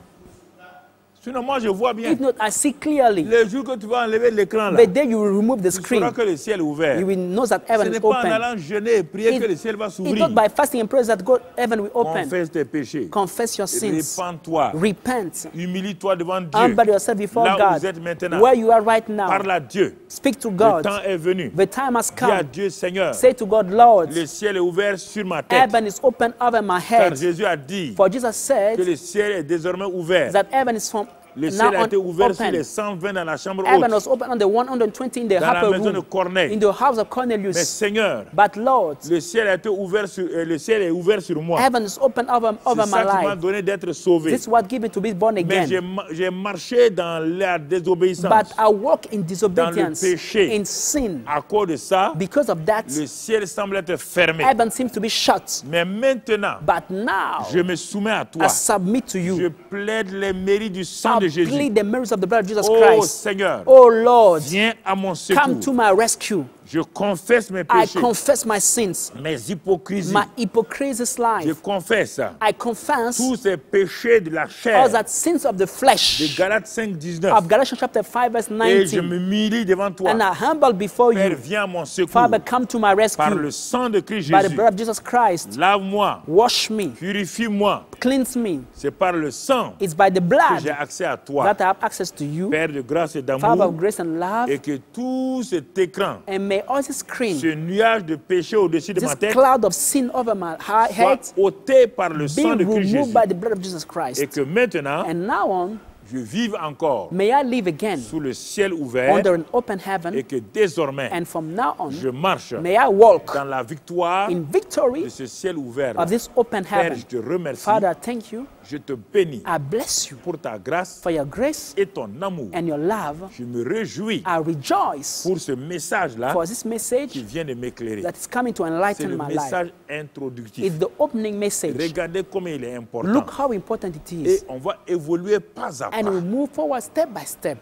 Sinon, moi, je vois bien. If not, I see clearly. Le jour que tu vas enlever l'écran, là, The day you will remove the tu screen, sauras que le ciel est ouvert. you will know that Ce heaven n'est is pas en open. allant jeûner et prier It- que le ciel va It's s'ouvrir. not by fasting and prayer that God, heaven will open. Confesse tes péchés. Confess your sins. Répands-toi. Repent. Humilie-toi devant Dieu. Humble yourself before Là où God. vous êtes maintenant. Where you are right now. Parle à Dieu. Speak to Le God. temps est venu. The time has Dis à come. Dieu, Seigneur, Say to God, Lord, le ciel est ouvert sur ma tête. heaven is open over my Car head. Jésus a dit For Jesus que said le ciel est désormais ouvert. that heaven is from Le now ciel a on été ouvert sur les open. 120 dans la chambre Heaven haute. was open on the 120 in the Dans la upper maison de room, Corneille. in the house of Mais Cornelius. Seigneur, But Lord, le ciel a été ouvert sur, le ciel est ouvert sur moi. heaven is open over C'est my ça qui m'a life. donné d'être sauvé. This is what gives me to be born Mais again. j'ai marché dans la désobéissance. But I walk in disobedience, péché. in sin. À cause de ça, Because of that, le ciel semble être fermé. heaven seems to be shut. Mais maintenant, But now, je me soumets à toi. I submit to Je you. plaide les mérites du sang I de Jésus. plead the merits of the blood of Jesus Oh Christ. Seigneur, Oh Lord, viens à mon come to secours. my rescue. Je confesse mes I péchés, confess my sins, mes hypocrisies. my hypocrisies Je life. confesse I confess tous ces péchés de la all chair that sins of the de flesh Galates 5, 19. of Galatians chapter 5 verse Et je 19. m'humilie devant toi. And I humble before Père, you. viens à mon secours. Father, come to my Par rescue le sang de Christ by the Jésus. blood of Jesus Christ. Lave-moi, Wash me, purifie-moi. cleanse me. C'est par le sang It's by the que j'ai blood accès à toi. that I have access to you, Père de grâce et Father d'amour. of grace and love. Et que tout cet écran, And may all this screen, ce nuage de péché au-dessus de this ma tête, cloud of sin over my head, soit ôté par le be sang de Christ removed Jésus. by the blood of Jesus Et Christ. que maintenant, And now on, je vive encore may I live again sous le ciel ouvert under an open et heaven. que désormais, And from now on, je marche may I walk dans la victoire in de victory ce ciel ouvert. of this open Père, heaven. je te remercie. Father, thank you. Je te bénis I bless you pour ta grâce for your grace et ton amour. and your love. Je me réjouis I rejoice pour ce message-là for this qui message vient de m'éclairer. that is coming to C'est enlighten le my life. message introductif. It's the opening message. Regardez comme il est important. Look how important it Et is. on va évoluer pas à And we pas. move forward step by step.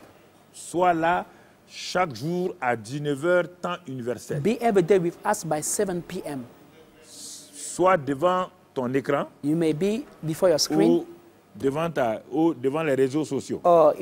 Sois là chaque jour à 19h, temps universel. Be every day with us by 7 p.m. Sois devant ton écran You may be before your screen ou devant les réseaux sociaux. or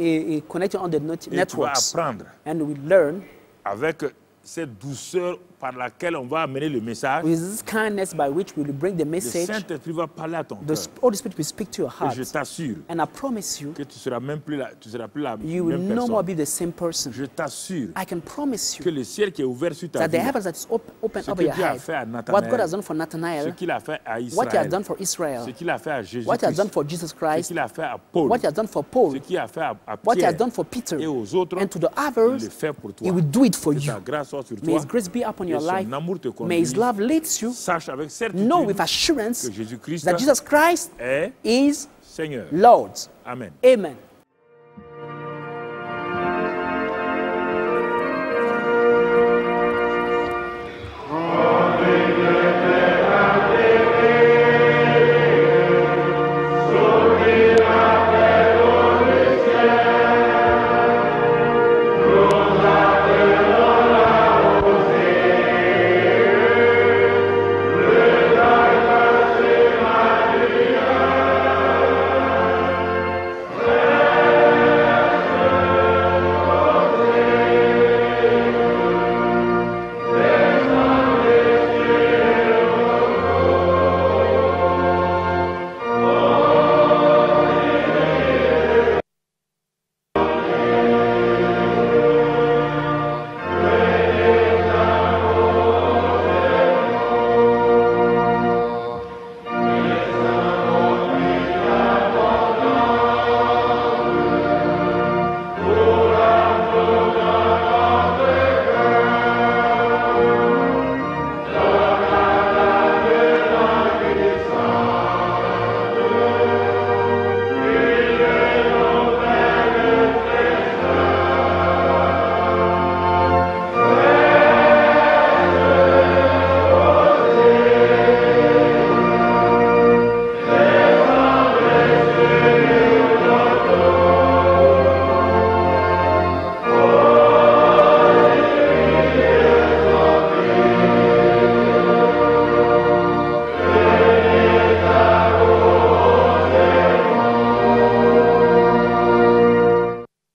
connected on the Et tu vas networks. apprendre And we learn avec cette douceur par laquelle on va amener le message. with this kindness by which we will bring the Le message. Saint-Esprit va parler à ton The cœur. Holy Spirit will speak to your Et heart. je t'assure And I promise you, que tu seras plus la you will même no more personne. be the same person. Je t'assure I can promise que you le ciel qui est ouvert sur ta that the vie, heavens that is open ce over que your Dieu a head, fait à what God Nathanaël, has done for ce Nathanael, qu'il a fait à what He has Israël, done for ce Israel, qu'il a fait à Jésus, what He has done for Jesus ce Christ, qu'il a fait à Paul, what He has done for Paul, ce qu'il a fait à what He has Pierre done for Peter, et aux autres, and to the il others, le fait pour toi. He will do it for Que you. ta grâce soit sur May toi. His grace be upon Que your life. son amour te May His conduise. love leads you. Sache avec certitude Know with assurance que Jésus-Christ that Jesus Christ est is Seigneur. Lord. Amen. Amen.